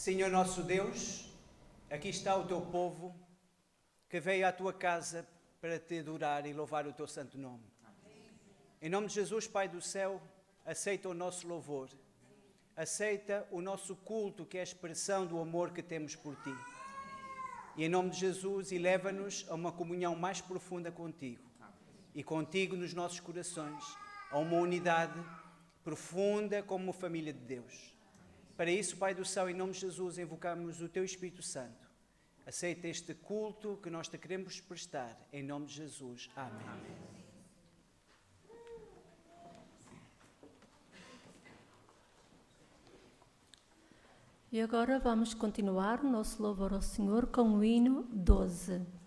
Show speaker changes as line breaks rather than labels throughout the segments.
Senhor nosso Deus, aqui está o teu povo que veio à tua casa para te adorar e louvar o teu santo nome. Em nome de Jesus, Pai do céu, aceita o nosso louvor, aceita o nosso culto, que é a expressão do amor que temos por ti. E em nome de Jesus, eleva-nos a uma comunhão mais profunda contigo e contigo nos nossos corações, a uma unidade profunda como uma família de Deus. Para isso, Pai do céu, em nome de Jesus, invocamos o teu Espírito Santo. Aceita este culto que nós te queremos prestar, em nome de Jesus. Amém. Amém.
E agora vamos continuar o nosso louvor ao Senhor com o hino 12.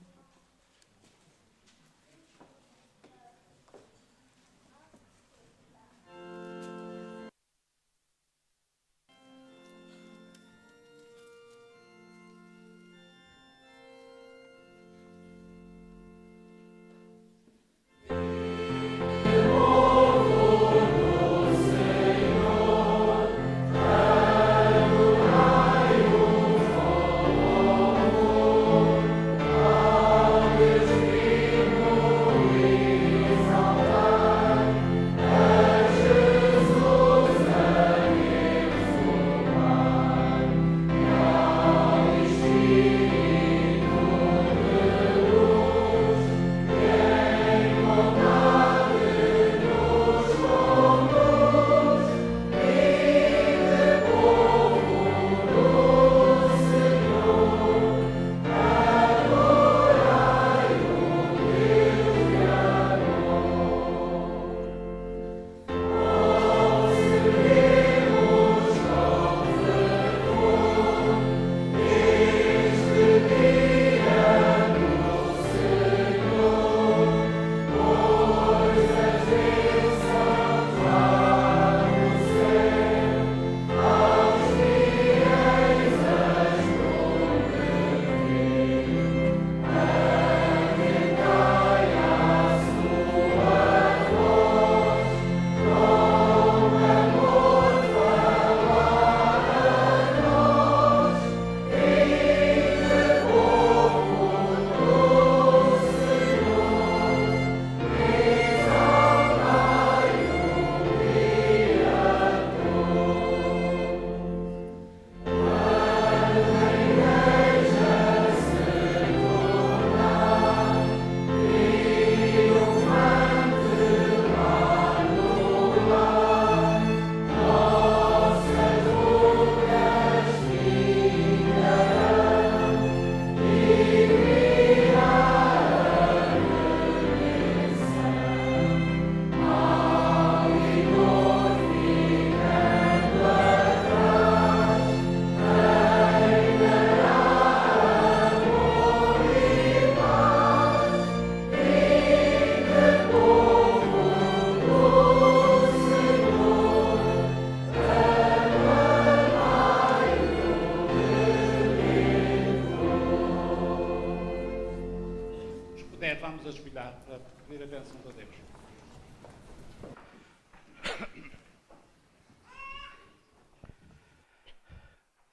Vamos ajoelhar para pedir a bênção de Deus.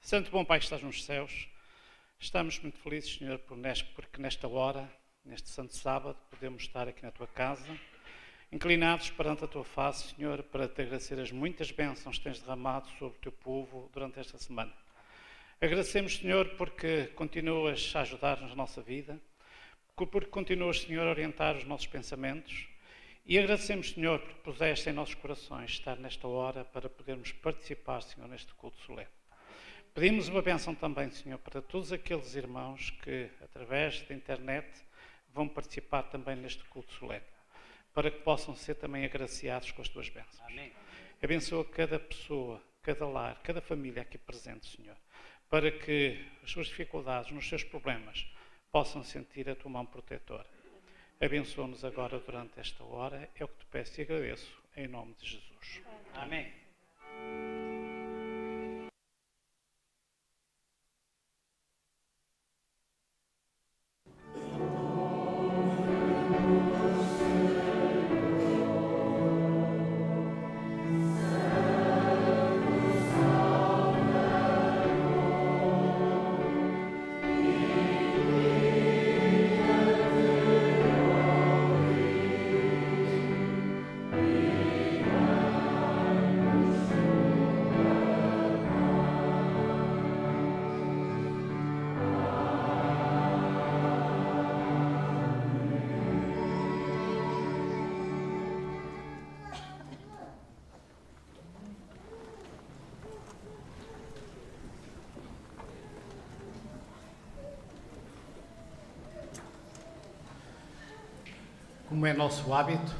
Santo bom Pai que estás nos céus, estamos muito felizes, Senhor, porque nesta hora, neste santo sábado, podemos estar aqui na tua casa, inclinados perante a tua face, Senhor, para te agradecer as muitas bênçãos que tens derramado sobre o teu povo durante esta semana. Agradecemos, Senhor, porque continuas a ajudar-nos na nossa vida, porque continuas, Senhor, a orientar os nossos pensamentos, e agradecemos, Senhor, porque puseste em nossos corações estar nesta hora para podermos participar, Senhor, neste culto solene. Pedimos uma bênção também, Senhor, para todos aqueles irmãos que, através da internet, vão participar também neste culto solene, para que possam ser também agraciados com as tuas bênçãos. Amém. Abençoa cada pessoa, cada lar, cada família aqui presente, Senhor, para que as suas dificuldades, nos seus problemas, possam sentir a tua mão protetora. Abençoa-nos agora durante esta hora, é o que te peço e agradeço, em nome de Jesus. Amém. como é nosso hábito,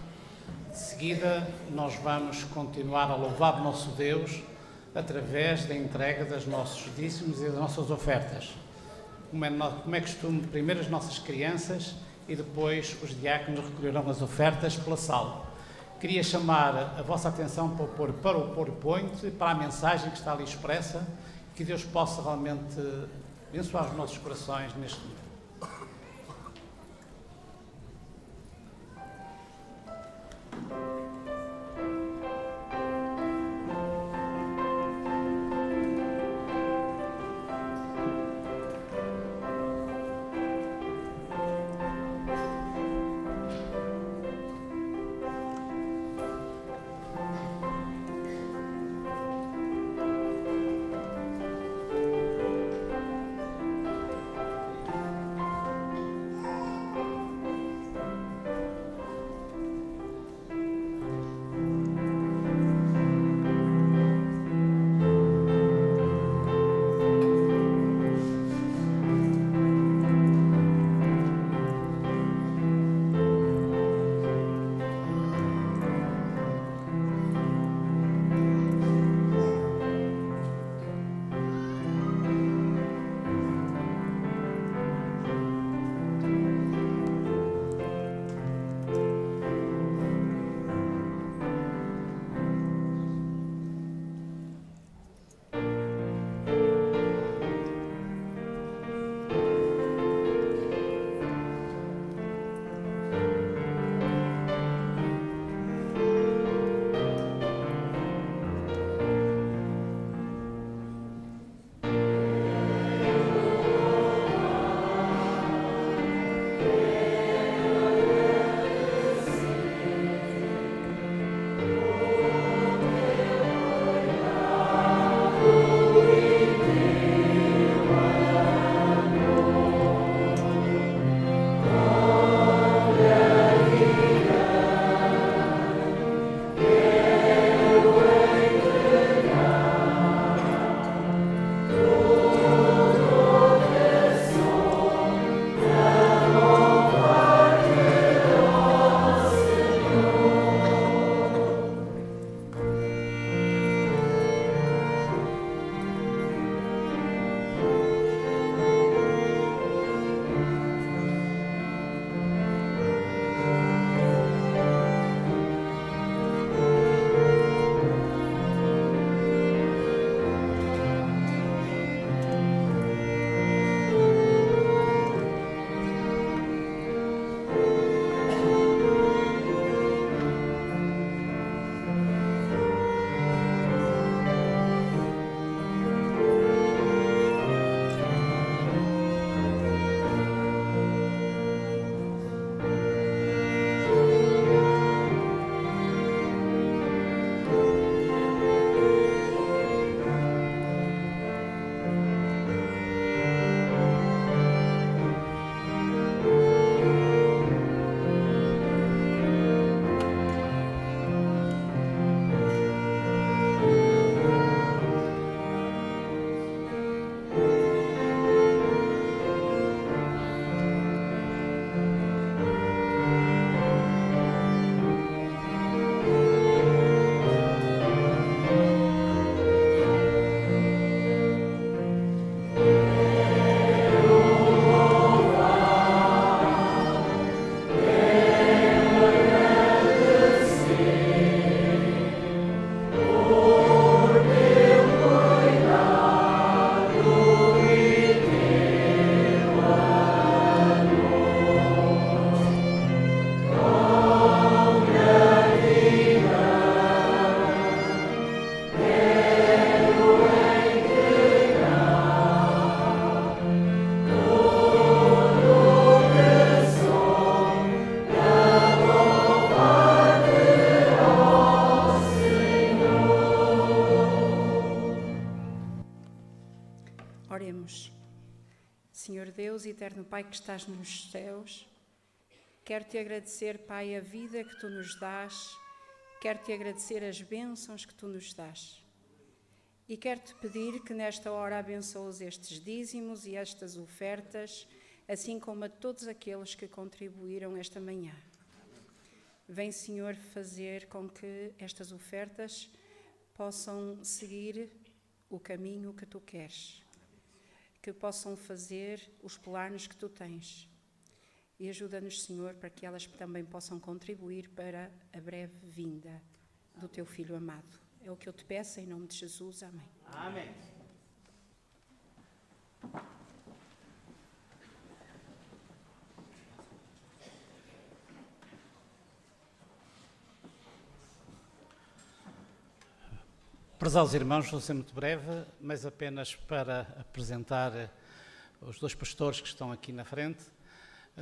de seguida nós vamos continuar a louvar o nosso Deus através da entrega dos nossos dízimos e das nossas ofertas. Como é costume, primeiro as nossas crianças e depois os diáconos recolherão as ofertas pela sala. Queria chamar a vossa atenção para o PowerPoint e para a mensagem que está ali expressa, que Deus possa realmente abençoar os nossos corações neste momento.
Oremos. Senhor Deus, eterno Pai que estás nos céus, quero-te agradecer, Pai, a vida que tu nos dás, quero-te agradecer as bênçãos que tu nos dás. E quero-te pedir que nesta hora abençoes estes dízimos e estas ofertas, assim como a todos aqueles que contribuíram esta manhã. Vem, Senhor, fazer com que estas ofertas possam seguir o caminho que Tu queres, que possam fazer os planos que Tu tens. E ajuda-nos, Senhor, para que elas também possam contribuir para a breve vinda do Teu Filho amado. É o que eu Te peço, em nome de Jesus. Amém.
Amém.
Prezados irmãos, vou ser muito breve, mas apenas para apresentar os dois pastores que estão aqui na frente.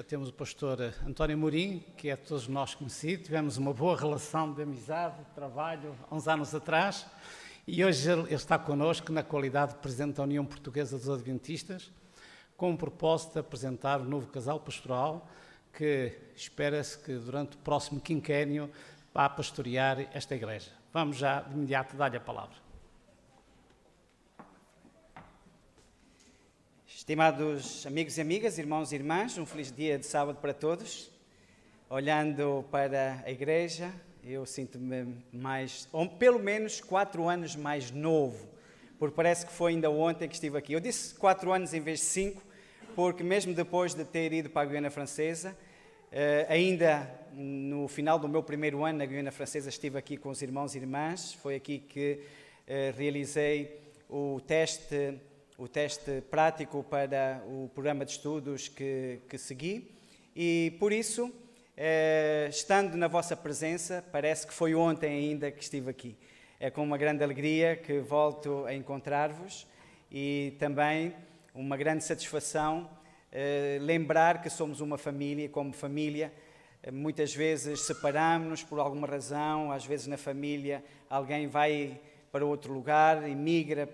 Temos o pastor António Mourinho, que é de todos nós conhecido, tivemos uma boa relação de amizade, de trabalho, há uns anos atrás, e hoje ele está connosco na qualidade de Presidente da União Portuguesa dos Adventistas, com o propósito de apresentar um novo casal pastoral, que espera-se que durante o próximo quinquênio vá pastorear esta igreja. Vamos já de imediato dar-lhe a palavra.
Estimados amigos e amigas, irmãos e irmãs, um feliz dia de sábado para todos. Olhando para a igreja, eu sinto-me mais, ou pelo menos 4 anos mais novo, porque parece que foi ainda ontem que estive aqui. Eu disse 4 anos em vez de 5, porque mesmo depois de ter ido para a Guiana Francesa, ainda no final do meu primeiro ano na Guiana Francesa estive aqui com os irmãos e irmãs. Foi aqui que realizei o teste prático para o programa de estudos que segui, e por isso, estando na vossa presença, parece que foi ontem ainda que estive aqui. É com uma grande alegria que volto a encontrar-vos e também uma grande satisfação lembrar que somos uma família. Como família, muitas vezes separamos-nos por alguma razão, às vezes na família alguém vai para outro lugar, emigra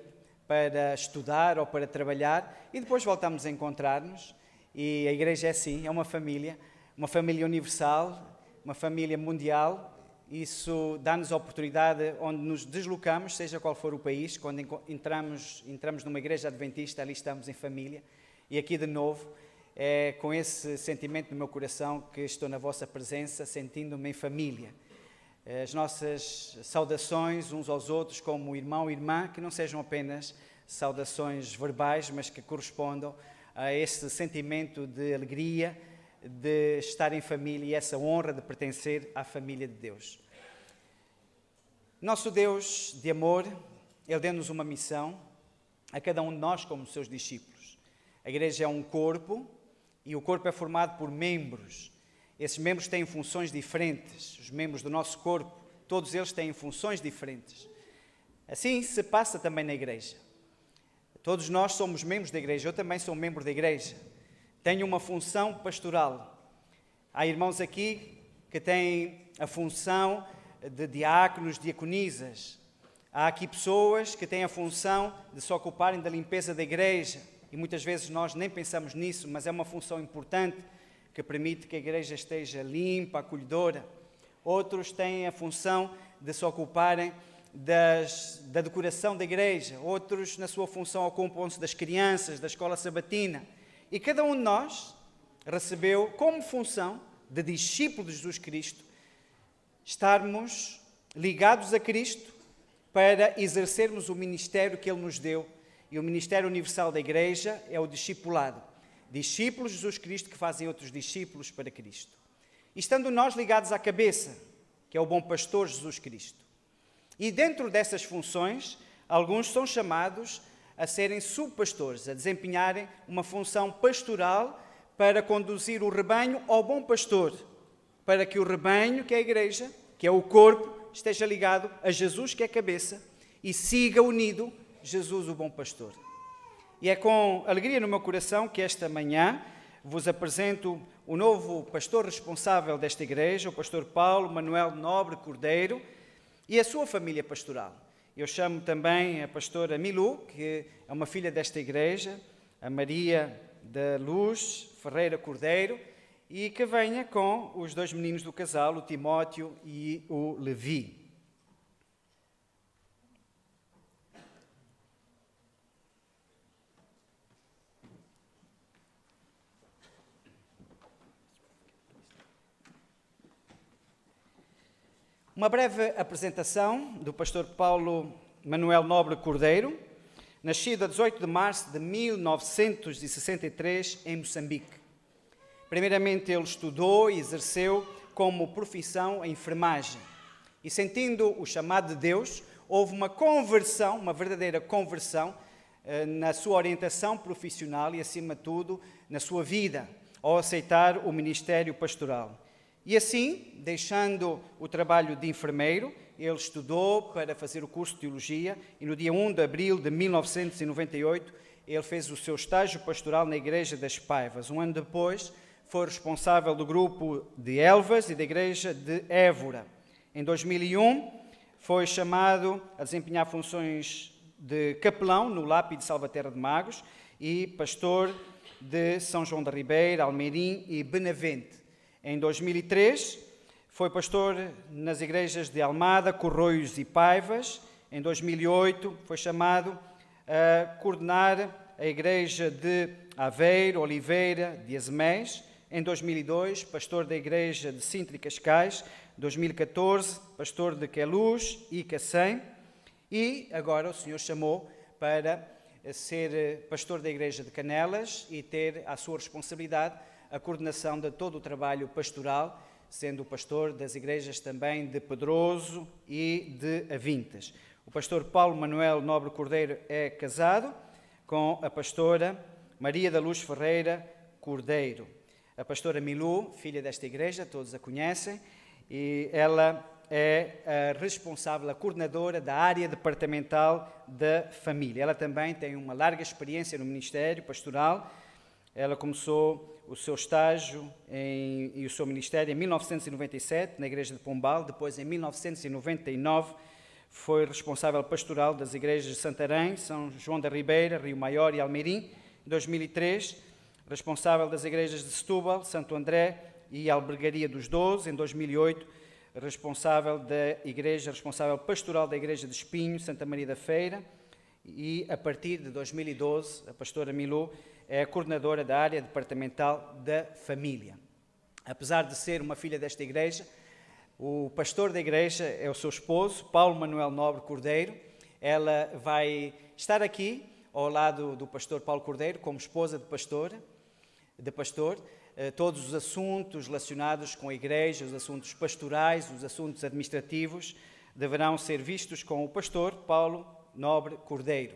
para estudar ou para trabalhar, e depois voltamos a encontrar-nos. E a igreja é assim, é uma família universal, uma família mundial. Isso dá-nos a oportunidade, onde nos deslocamos, seja qual for o país, quando entramos numa igreja adventista, ali estamos em família. E aqui de novo, é com esse sentimento no meu coração que estou na vossa presença, sentindo-me em família. As nossas saudações uns aos outros como irmão e irmã, que não sejam apenas saudações verbais, mas que correspondam a esse sentimento de alegria, de estar em família e essa honra de pertencer à família de Deus. Nosso Deus de amor, Ele deu-nos uma missão a cada um de nós como seus discípulos. A igreja é um corpo e o corpo é formado por membros. Esses membros têm funções diferentes. Os membros do nosso corpo, todos eles têm funções diferentes. Assim se passa também na igreja. Todos nós somos membros da igreja. Eu também sou membro da igreja. Tenho uma função pastoral. Há irmãos aqui que têm a função de diáconos, diaconisas. Há aqui pessoas que têm a função de se ocuparem da limpeza da igreja. E muitas vezes nós nem pensamos nisso, mas é uma função importante que permite que a igreja esteja limpa, acolhedora. Outros têm a função de se ocuparem da decoração da igreja. Outros, na sua função, ocupam-se das crianças, da escola sabatina. E cada um de nós recebeu como função de discípulo de Jesus Cristo estarmos ligados a Cristo para exercermos o ministério que Ele nos deu. E o ministério universal da igreja é o discipulado. Discípulos de Jesus Cristo que fazem outros discípulos para Cristo. E estando nós ligados à cabeça, que é o bom pastor Jesus Cristo. E dentro dessas funções, alguns são chamados a serem subpastores, a desempenharem uma função pastoral para conduzir o rebanho ao bom pastor, para que o rebanho, que é a igreja, que é o corpo, esteja ligado a Jesus, que é a cabeça, e siga unido Jesus, o bom pastor. E é com alegria no meu coração que esta manhã vos apresento o novo pastor responsável desta igreja, o pastor Paulo Manuel Nobre Cordeiro, e a sua família pastoral. Eu chamo também a pastora Milu, que é uma filha desta igreja, a Maria da Luz Ferreira Cordeiro, e que venha com os 2 meninos do casal, o Timóteo e o Levi. Uma breve apresentação do pastor Paulo Manuel Nobre Cordeiro, nascido a 18 de março de 1963 em Moçambique. Primeiramente, ele estudou e exerceu como profissão a enfermagem. E sentindo o chamado de Deus, houve uma conversão, uma verdadeira conversão, na sua orientação profissional e, acima de tudo, na sua vida, ao aceitar o ministério pastoral. E assim, deixando o trabalho de enfermeiro, ele estudou para fazer o curso de Teologia e no dia 1 de abril de 1998 ele fez o seu estágio pastoral na Igreja das Paivas. Um ano depois, foi responsável do grupo de Elvas e da Igreja de Évora. Em 2001, foi chamado a desempenhar funções de capelão no Lápide de Salvaterra de Magos e pastor de São João da Ribeira, Almeirim e Benavente. Em 2003, foi pastor nas igrejas de Almada, Corroios e Paivas. Em 2008, foi chamado a coordenar a igreja de Aveiro, Oliveira, de Azemés. Em 2002, pastor da igreja de Sintra e Cascais. 2014, pastor de Queluz e Cacém. E agora o Senhor chamou para ser pastor da igreja de Canelas e ter à sua responsabilidade a coordenação de todo o trabalho pastoral, sendo o pastor das igrejas também de Pedroso e de Avintas. O pastor Paulo Manuel Nobre Cordeiro é casado com a pastora Maria da Luz Ferreira Cordeiro. A pastora Milu, filha desta igreja, todos a conhecem, e ela é a responsável, a coordenadora da área departamental da família. Ela também tem uma larga experiência no ministério pastoral. Ela começou o seu estágio e o seu ministério em 1997, na igreja de Pombal. Depois, em 1999, foi responsável pastoral das igrejas de Santarém, São João da Ribeira, Rio Maior e Almeirim. Em 2003, responsável das igrejas de Setúbal, Santo André e Albergaria dos Doze. Em 2008, responsável pastoral da igreja de Espinho, Santa Maria da Feira. E, a partir de 2012, a pastora Milu é a coordenadora da área departamental da família. Apesar de ser uma filha desta igreja, o pastor da igreja é o seu esposo, Paulo Manuel Nobre Cordeiro. Ela vai estar aqui ao lado do pastor Paulo Cordeiro como esposa de pastor. Todos os assuntos relacionados com a igreja, os assuntos pastorais, os assuntos administrativos, deverão ser vistos com o pastor Paulo Nobre Cordeiro.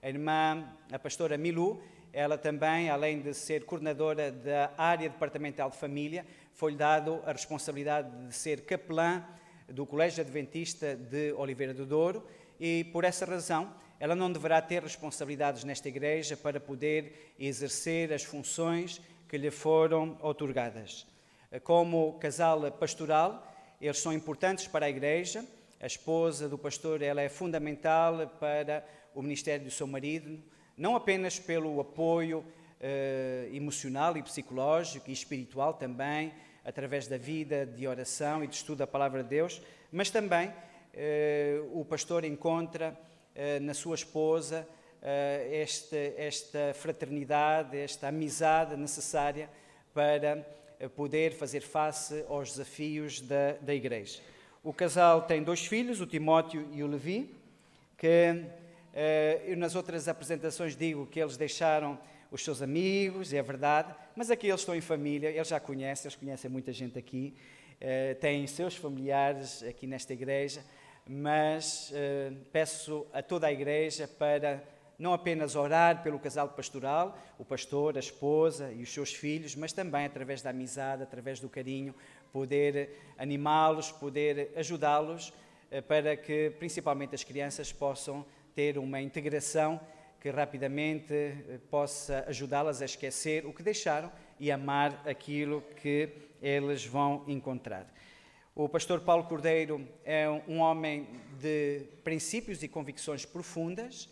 A irmã, a pastora Milu, ela também, além de ser coordenadora da área departamental de família, foi-lhe dado a responsabilidade de ser capelã do Colégio Adventista de Oliveira do Douro e, por essa razão, ela não deverá ter responsabilidades nesta igreja para poder exercer as funções que lhe foram outorgadas. Como casal pastoral, eles são importantes para a igreja. A esposa do pastor, ela é fundamental para o ministério do seu marido, não apenas pelo apoio emocional e psicológico e espiritual também, através da vida de oração e de estudo da palavra de Deus, mas também o pastor encontra na sua esposa esta fraternidade, esta amizade necessária para poder fazer face aos desafios da igreja. O casal tem 2 filhos, o Timóteo e o Levi, que eu nas outras apresentações digo que eles deixaram os seus amigos, é verdade, mas aqui eles estão em família, eles já conhecem, eles conhecem muita gente aqui, têm seus familiares aqui nesta igreja, mas peço a toda a igreja para não apenas orar pelo casal pastoral, o pastor, a esposa e os seus filhos, mas também através da amizade, através do carinho, poder animá-los, poder ajudá-los para que principalmente as crianças possam ter uma integração que rapidamente possa ajudá-las a esquecer o que deixaram e amar aquilo que eles vão encontrar. O pastor Paulo Cordeiro é um homem de princípios e convicções profundas,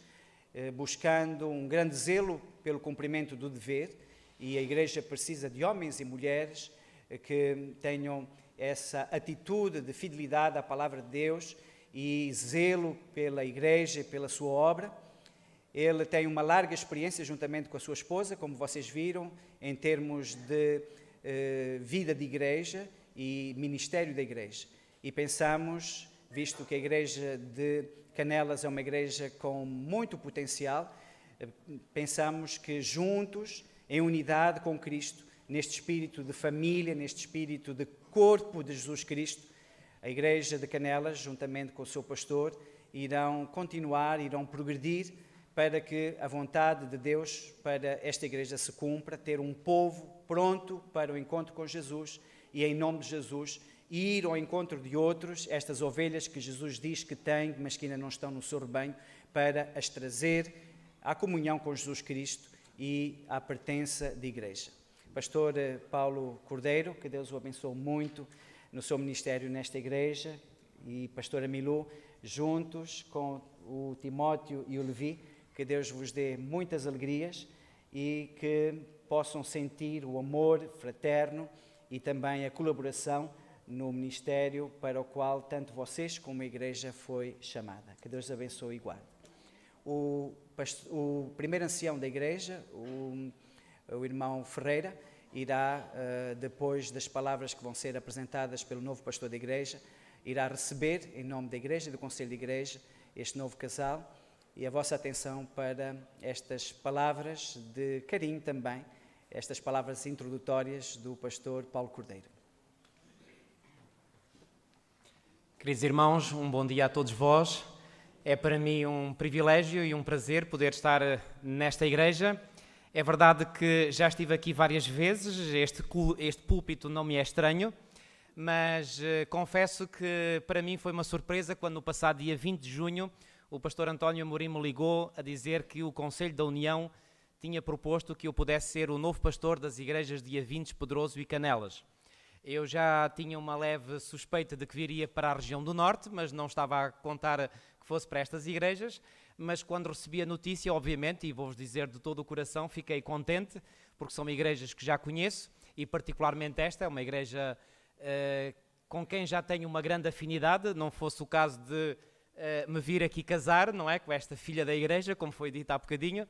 buscando um grande zelo pelo cumprimento do dever, e a igreja precisa de homens e mulheres que tenham essa atitude de fidelidade à palavra de Deus e zelo pela igreja e pela sua obra. Ele tem uma larga experiência juntamente com a sua esposa, como vocês viram, em termos de vida de igreja e ministério da igreja. e pensamos, visto que a igreja de Canelas é uma igreja com muito potencial, pensamos que juntos, em unidade com Cristo, neste espírito de família, neste espírito de corpo de Jesus Cristo, a igreja de Canelas, juntamente com o seu pastor, irão continuar, irão progredir para que a vontade de Deus para esta igreja se cumpra, ter um povo pronto para o encontro com Jesus e, em nome de Jesus, ir ao encontro de outros, estas ovelhas que Jesus diz que tem, mas que ainda não estão no seu rebanho, para as trazer à comunhão com Jesus Cristo e à pertença de igreja. Pastor Paulo Cordeiro, que Deus o abençoe muito no seu ministério nesta igreja, e pastora Milu, juntos com o Timóteo e o Levi, que Deus vos dê muitas alegrias e que possam sentir o amor fraterno e também a colaboração no ministério para o qual tanto vocês como a igreja foi chamada. Que Deus abençoe e guarde. O primeiro ancião da igreja, o irmão Ferreira, irá, depois das palavras que vão ser apresentadas pelo novo pastor da igreja, irá receber, em nome da igreja e do conselho de igreja, este novo casal, e a vossa atenção para estas palavras de carinho também, estas palavras introdutórias do pastor Paulo Cordeiro.
Queridos irmãos, um bom dia a todos vós. É para mim um privilégio e um prazer poder estar nesta igreja. É verdade que já estive aqui várias vezes, este púlpito não me é estranho, mas confesso que para mim foi uma surpresa quando no passado dia 20 de junho o pastor António Amorim me ligou a dizer que o Conselho da União tinha proposto que eu pudesse ser o novo pastor das igrejas de Avintes, Pedroso e Canelas. Eu já tinha uma leve suspeita de que viria para a região do Norte, mas não estava a contar que fosse para estas igrejas. Mas quando recebi a notícia, obviamente, e vou-vos dizer de todo o coração, fiquei contente, porque são igrejas que já conheço, e particularmente esta é uma igreja com quem já tenho uma grande afinidade, não fosse o caso de me vir aqui casar, não é? Com esta filha da igreja, como foi dito há bocadinho,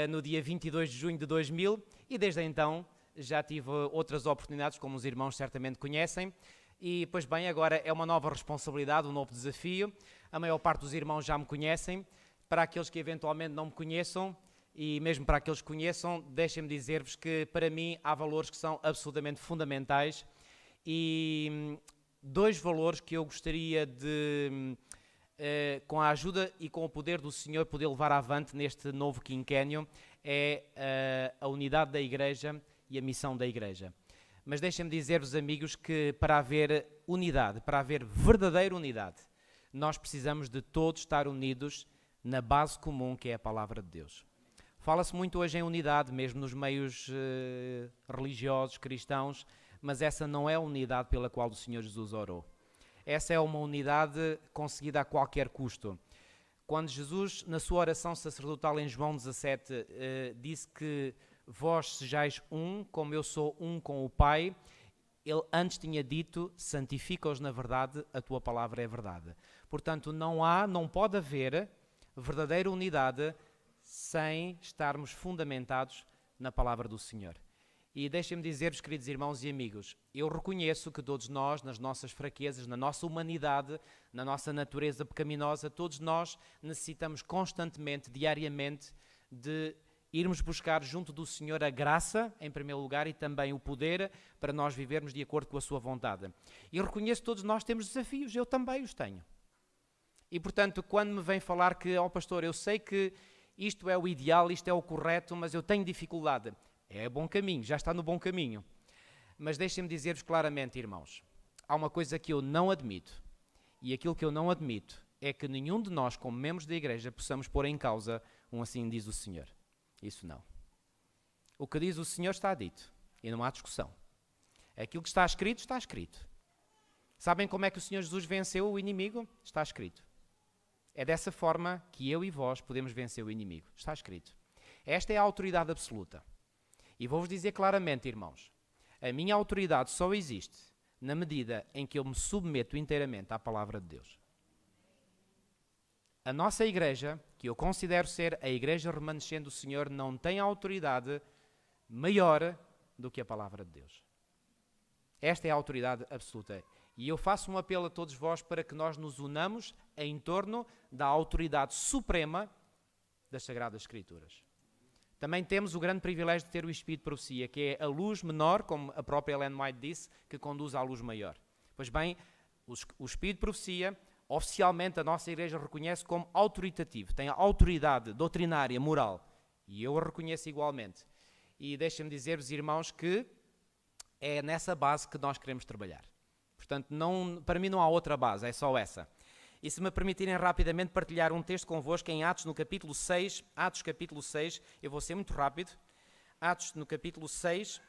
no dia 22 de junho de 2000, e desde então já tive outras oportunidades, como os irmãos certamente conhecem, e, pois bem, agora é uma nova responsabilidade, um novo desafio. A maior parte dos irmãos já me conhecem. Para aqueles que eventualmente não me conheçam, e mesmo para aqueles que conheçam, deixem-me dizer-vos que, para mim, há valores que são absolutamente fundamentais, e dois valores que eu gostaria de, com a ajuda e com o poder do Senhor, poder levar avante neste novo quinquênio, é a unidade da igreja e a missão da igreja. Mas deixem-me dizer-vos, amigos, que para haver unidade, para haver verdadeira unidade, nós precisamos de todos estar unidos na base comum que é a palavra de Deus. Fala-se muito hoje em unidade, mesmo nos meios religiosos, cristãos, mas essa não é a unidade pela qual o Senhor Jesus orou. Essa é uma unidade conseguida a qualquer custo. Quando Jesus, na sua oração sacerdotal em João 17, disse que vós sejais um, como eu sou um com o Pai, ele antes tinha dito, santifica-os na verdade, a tua palavra é verdade. Portanto, não pode haver verdadeira unidade sem estarmos fundamentados na palavra do Senhor. E deixem-me dizer-vos, queridos irmãos e amigos, eu reconheço que todos nós, nas nossas fraquezas, na nossa humanidade, na nossa natureza pecaminosa, todos nós necessitamos constantemente, diariamente, de irmos buscar junto do Senhor a graça, em primeiro lugar, e também o poder para nós vivermos de acordo com a sua vontade. E reconheço que todos nós temos desafios, eu também os tenho. E, portanto, quando me vem falar que, pastor, eu sei que isto é o ideal, isto é o correto, mas eu tenho dificuldade. É bom caminho, já está no bom caminho. Mas deixem-me dizer-vos claramente, irmãos, há uma coisa que eu não admito. E aquilo que eu não admito é que nenhum de nós, como membros da igreja, possamos pôr em causa um assim diz o Senhor. Isso não. O que diz o Senhor está dito. E não há discussão. Aquilo que está escrito, está escrito. Sabem como é que o Senhor Jesus venceu o inimigo? Está escrito. É dessa forma que eu e vós podemos vencer o inimigo. Está escrito. Esta é a autoridade absoluta. E vou-vos dizer claramente, irmãos, a minha autoridade só existe na medida em que eu me submeto inteiramente à palavra de Deus. A nossa igreja, que eu considero ser a igreja remanescente do Senhor, não tem autoridade maior do que a palavra de Deus. Esta é a autoridade absoluta. E eu faço um apelo a todos vós para que nós nos unamos em torno da autoridade suprema das Sagradas Escrituras. Também temos o grande privilégio de ter o Espírito de Profecia, que é a luz menor, como a própria Ellen White disse, que conduz à luz maior. Pois bem, o Espírito de Profecia, oficialmente a nossa Igreja reconhece como autoritativo, tem a autoridade doutrinária, moral, e eu a reconheço igualmente. E deixem-me dizer-vos, irmãos, que é nessa base que nós queremos trabalhar. Portanto, para mim não há outra base, é só essa. E se me permitirem rapidamente partilhar um texto convosco em Atos, no capítulo 6, Atos capítulo 6, eu vou ser muito rápido, Atos no capítulo 6,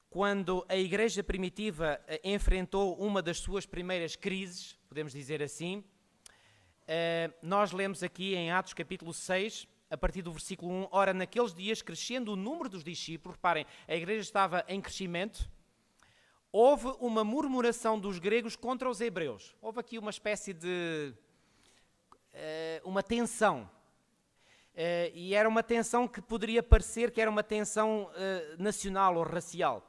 quando a igreja primitiva enfrentou uma das suas primeiras crises, podemos dizer assim, nós lemos aqui em Atos capítulo 6, a partir do versículo 1, ora, naqueles dias, crescendo o número dos discípulos, reparem, a igreja estava em crescimento, houve uma murmuração dos gregos contra os hebreus. Houve aqui uma espécie de uma tensão. E era uma tensão que poderia parecer que era uma tensão nacional ou racial.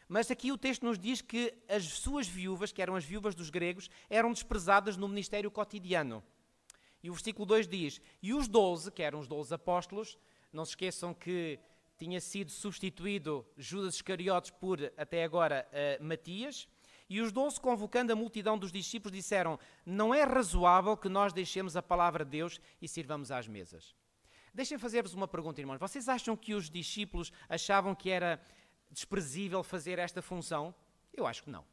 Mas aqui o texto nos diz que as suas viúvas, que eram as viúvas dos gregos, eram desprezadas no ministério cotidiano. E o versículo 2 diz, e os 12, que eram os 12 apóstolos, não se esqueçam que tinha sido substituído Judas Iscariotes por, até agora, Matias, e os 12, convocando a multidão dos discípulos, disseram, não é razoável que nós deixemos a palavra de Deus e sirvamos às mesas. Deixem fazer-vos uma pergunta, irmãos. Vocês acham que os discípulos achavam que era desprezível fazer esta função? Eu acho que não.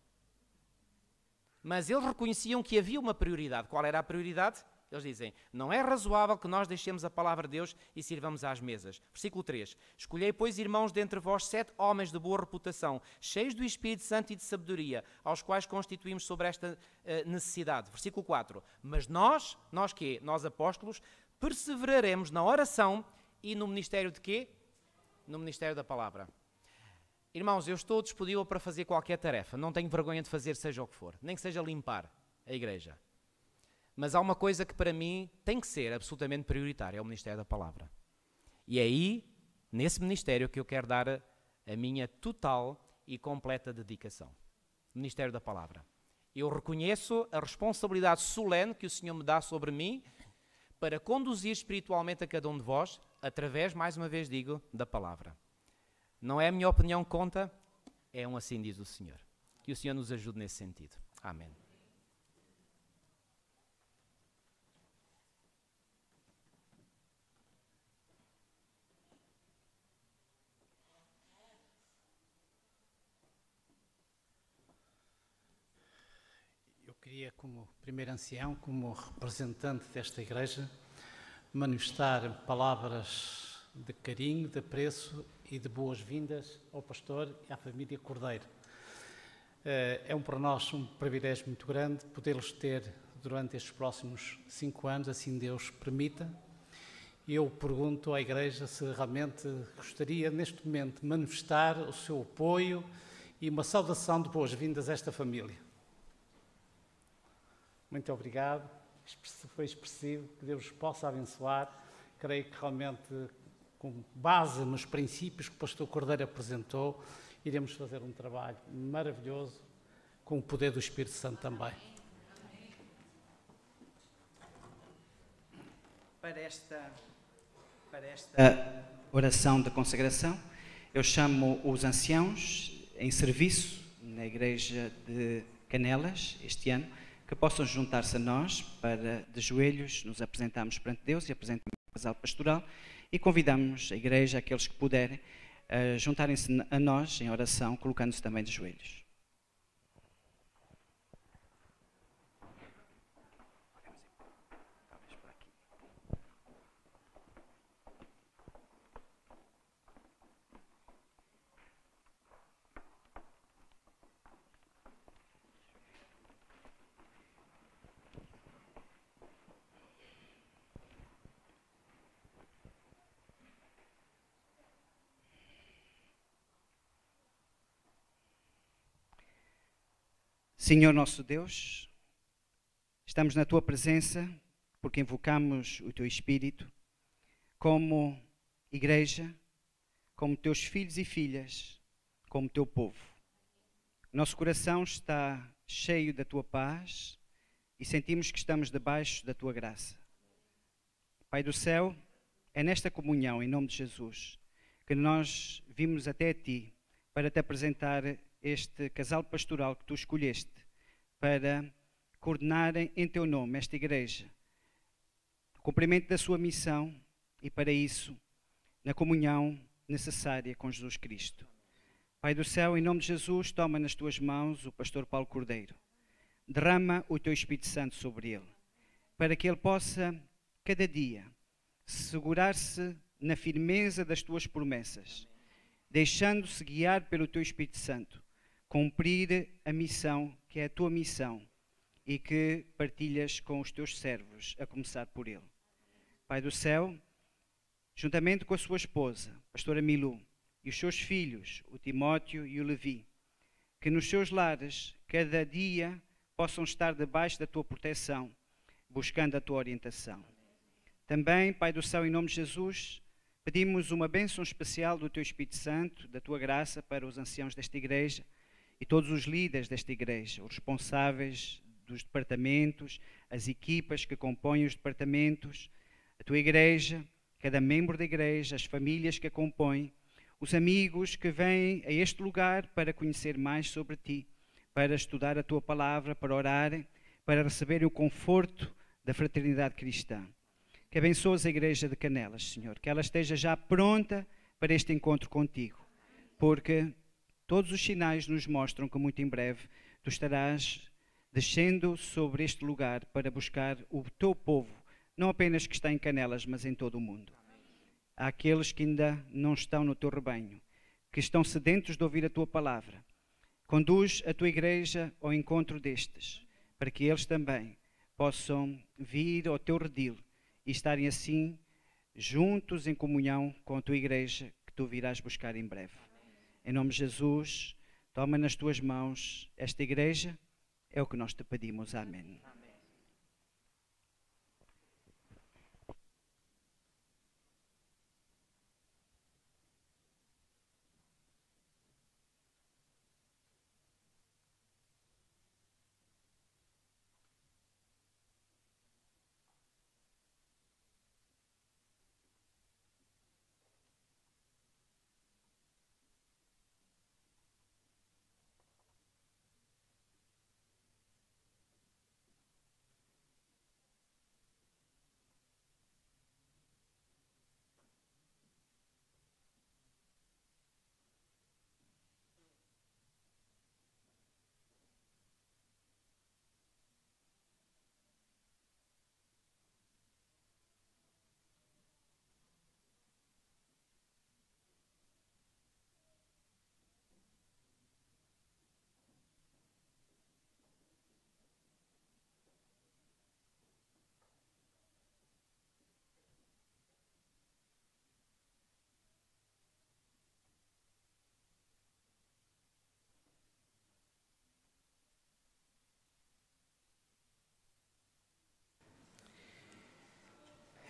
Mas eles reconheciam que havia uma prioridade. Qual era a prioridade? Eles dizem, não é razoável que nós deixemos a palavra de Deus e sirvamos às mesas. Versículo 3. Escolhei, pois, irmãos, dentre vós 7 homens de boa reputação, cheios do Espírito Santo e de sabedoria, aos quais constituímos sobre esta necessidade. Versículo 4. Mas nós quê? Nós apóstolos, perseveraremos na oração e no ministério de quê? No ministério da palavra. Irmãos, eu estou disponível para fazer qualquer tarefa. Não tenho vergonha de fazer seja o que for. Nem que seja limpar a igreja. Mas há uma coisa que para mim tem que ser absolutamente prioritária, é o Ministério da Palavra. E é aí, nesse ministério, que eu quero dar a minha total e completa dedicação. O Ministério da Palavra. Eu reconheço a responsabilidade solene que o Senhor me dá sobre mim para conduzir espiritualmente a cada um de vós, através, mais uma vez digo, da Palavra. Não é a minha opinião que conta, é um assim diz o Senhor. Que o Senhor nos ajude nesse sentido. Amém.
Queria, como primeiro ancião, como representante desta igreja, manifestar palavras de carinho, de apreço e de boas-vindas ao pastor e à família Cordeiro. É para nós um privilégio muito grande poder-los ter durante estes próximos 5 anos, assim Deus permita. Eu pergunto à igreja se realmente gostaria, neste momento, de manifestar o seu apoio e uma saudação de boas-vindas a esta família. Muito obrigado, foi expressivo, que Deus os possa abençoar. Creio que realmente, com base nos princípios que o pastor Cordeiro apresentou, iremos fazer um trabalho maravilhoso, com o poder do Espírito Santo também.
Para esta oração de consagração, eu chamo os anciãos em serviço na Igreja de Canelas, este ano, que possam juntar-se a nós para, de joelhos, nos apresentarmos perante Deus e apresentarmos o casal pastoral e convidamos a igreja, aqueles que puderem, a juntarem-se a nós em oração, colocando-se também de joelhos. Senhor nosso Deus, estamos na Tua presença porque invocamos o Teu Espírito como igreja, como Teus filhos e filhas, como Teu povo. Nosso coração está cheio da tua paz e sentimos que estamos debaixo da tua graça. Pai do céu, é nesta comunhão, em nome de Jesus, que nós vimos até a ti para te apresentar este casal pastoral que tu escolheste para coordenarem em teu nome esta igreja, no cumprimento da sua missão e para isso, na comunhão necessária com Jesus Cristo. Pai do céu, em nome de Jesus, toma nas tuas mãos o pastor Paulo Cordeiro. Derrama o teu Espírito Santo sobre ele, para que ele possa, cada dia, segurar-se na firmeza das tuas promessas, deixando-se guiar pelo teu Espírito Santo, cumprir a missão que é a tua missão e que partilhas com os teus servos, a começar por ele. Pai do céu, juntamente com a sua esposa, pastora Milu, e os seus filhos, o Timóteo e o Levi, que nos seus lares, cada dia, possam estar debaixo da tua proteção, buscando a tua orientação. Também, Pai do céu, em nome de Jesus, pedimos uma bênção especial do teu Espírito Santo, da tua graça para os anciãos desta igreja e todos os líderes desta igreja, os responsáveis dos departamentos, as equipas que compõem os departamentos, a tua igreja, cada membro da igreja, as famílias que a compõem, os amigos que vêm a este lugar para conhecer mais sobre ti, para estudar a tua palavra, para orarem, para receberem o conforto da fraternidade cristã. Que abençoes a igreja de Canelas, Senhor, que ela esteja já pronta para este encontro contigo, porque todos os sinais nos mostram que muito em breve tu estarás descendo sobre este lugar para buscar o teu povo, não apenas que está em Canelas, mas em todo o mundo. Há aqueles que ainda não estão no teu rebanho, que estão sedentos de ouvir a tua palavra. Conduz a tua igreja ao encontro destes, para que eles também possam vir ao teu redil e estarem assim juntos em comunhão com a tua igreja que tu virás buscar em breve. Em nome de Jesus, toma nas tuas mãos esta igreja, é o que nós te pedimos. Amém.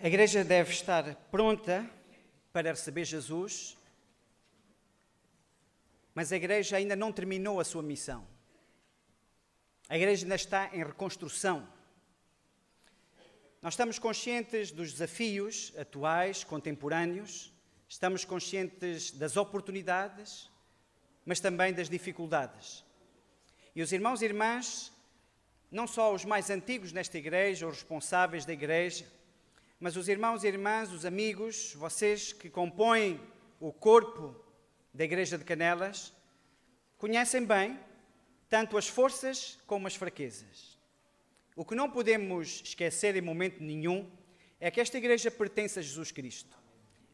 A igreja deve estar pronta para receber Jesus, mas a igreja ainda não terminou a sua missão. A igreja ainda está em reconstrução. Nós estamos conscientes dos desafios atuais, contemporâneos, estamos conscientes das oportunidades, mas também das dificuldades. E os irmãos e irmãs, não só os mais antigos nesta igreja, os responsáveis da igreja, mas os irmãos e irmãs, os amigos, vocês que compõem o corpo da Igreja de Canelas, conhecem bem tanto as forças como as fraquezas. O que não podemos esquecer em momento nenhum é que esta igreja pertence a Jesus Cristo.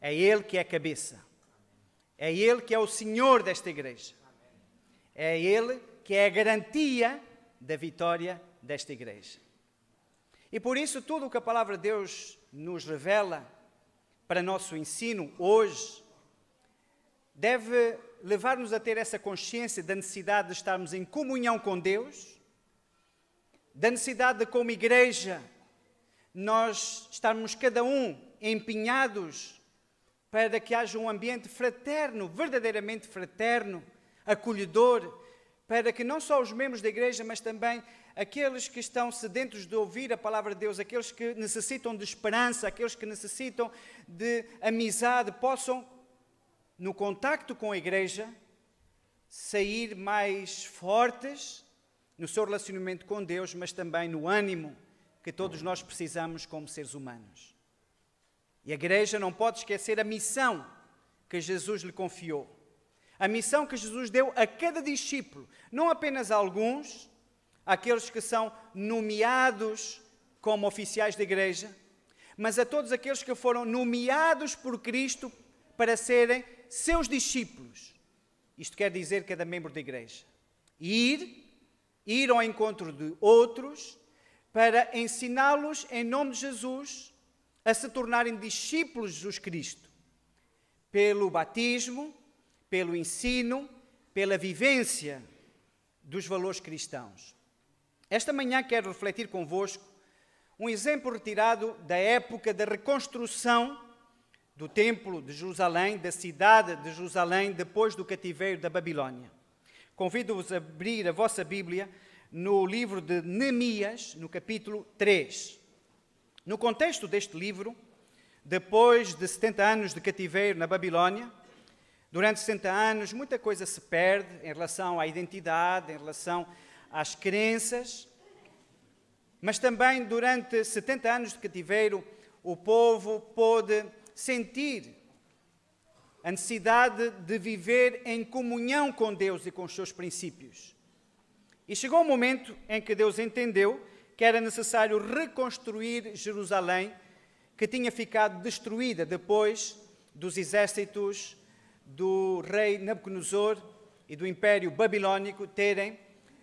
É Ele que é a cabeça. É Ele que é o Senhor desta igreja. É Ele que é a garantia da vitória desta igreja. E por isso tudo o que a palavra de Deus nos revela para nosso ensino hoje deve levar-nos a ter essa consciência da necessidade de estarmos em comunhão com Deus, da necessidade de, como igreja, nós estarmos cada um empenhados para que haja um ambiente fraterno, verdadeiramente fraterno, acolhedor, para que não só os membros da igreja, mas também aqueles que estão sedentos de ouvir a palavra de Deus, aqueles que necessitam de esperança, aqueles que necessitam de amizade, possam, no contacto com a igreja, sair mais fortes no seu relacionamento com Deus, mas também no ânimo que todos nós precisamos como seres humanos. E a igreja não pode esquecer a missão que Jesus lhe confiou. A missão que Jesus deu a cada discípulo, não apenas a alguns, aqueles que são nomeados como oficiais da igreja, mas a todos aqueles que foram nomeados por Cristo para serem seus discípulos. Isto quer dizer cada membro da igreja. Ir ao encontro de outros para ensiná-los em nome de Jesus a se tornarem discípulos de Jesus Cristo. Pelo batismo, pelo ensino, pela vivência dos valores cristãos. Esta manhã quero refletir convosco um exemplo retirado da época da reconstrução do Templo de Jerusalém, da cidade de Jerusalém, depois do cativeiro da Babilónia. Convido-vos a abrir a vossa Bíblia no livro de Neemias, no capítulo 3. No contexto deste livro, depois de 70 anos de cativeiro na Babilónia, durante 60 anos muita coisa se perde em relação à identidade, em relação às crenças, mas também durante 70 anos de cativeiro o povo pôde sentir a necessidade de viver em comunhão com Deus e com os seus princípios. E chegou um momento em que Deus entendeu que era necessário reconstruir Jerusalém, que tinha ficado destruída depois dos exércitos do rei Nabucodonosor e do Império Babilónico terem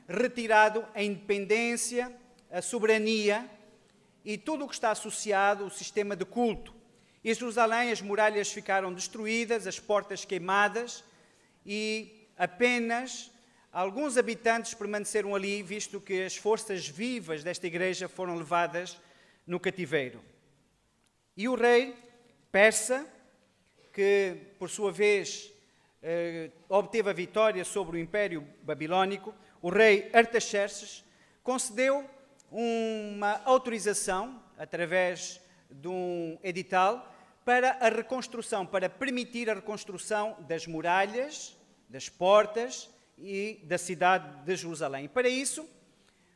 retirado a independência, a soberania e tudo o que está associado ao sistema de culto. Em Jerusalém as muralhas ficaram destruídas, as portas queimadas e apenas alguns habitantes permaneceram ali, visto que as forças vivas desta igreja foram levadas no cativeiro. E o rei persa, que por sua vez obteve a vitória sobre o Império Babilónico, o rei Artaxerxes, concedeu uma autorização, através de um edital, para a reconstrução, para permitir a reconstrução das muralhas, das portas e da cidade de Jerusalém. Para isso,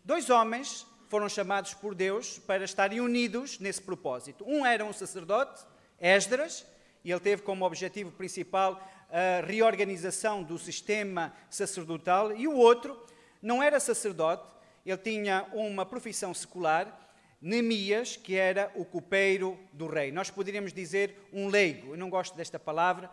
2 homens foram chamados por Deus para estarem unidos nesse propósito. Um era um sacerdote, Esdras, e ele teve como objetivo principal a reorganização do sistema sacerdotal, e o outro não era sacerdote, ele tinha uma profissão secular, Neemias, que era o copeiro do rei. Nós poderíamos dizer um leigo. Eu não gosto desta palavra,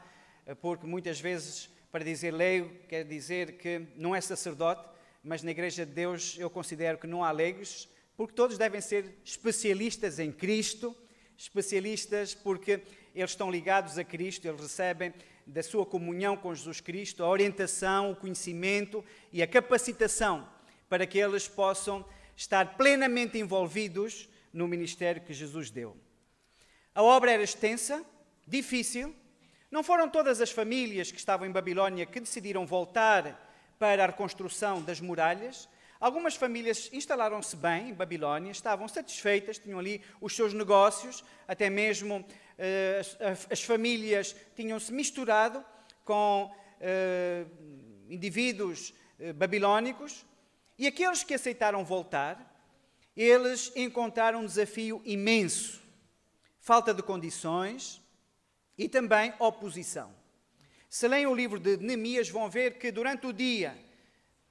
porque muitas vezes para dizer leigo quer dizer que não é sacerdote, mas na Igreja de Deus eu considero que não há leigos, porque todos devem ser especialistas em Cristo, especialistas porque eles estão ligados a Cristo, eles recebem da sua comunhão com Jesus Cristo a orientação, o conhecimento e a capacitação para que eles possam estar plenamente envolvidos no ministério que Jesus deu. A obra era extensa, difícil. Não foram todas as famílias que estavam em Babilónia que decidiram voltar para a reconstrução das muralhas. Algumas famílias instalaram-se bem em Babilónia, estavam satisfeitas, tinham ali os seus negócios, até mesmo as famílias tinham-se misturado com indivíduos babilónicos. E aqueles que aceitaram voltar, eles encontraram um desafio imenso. Falta de condições e também oposição. Se leem o livro de Neemias, vão ver que durante o dia,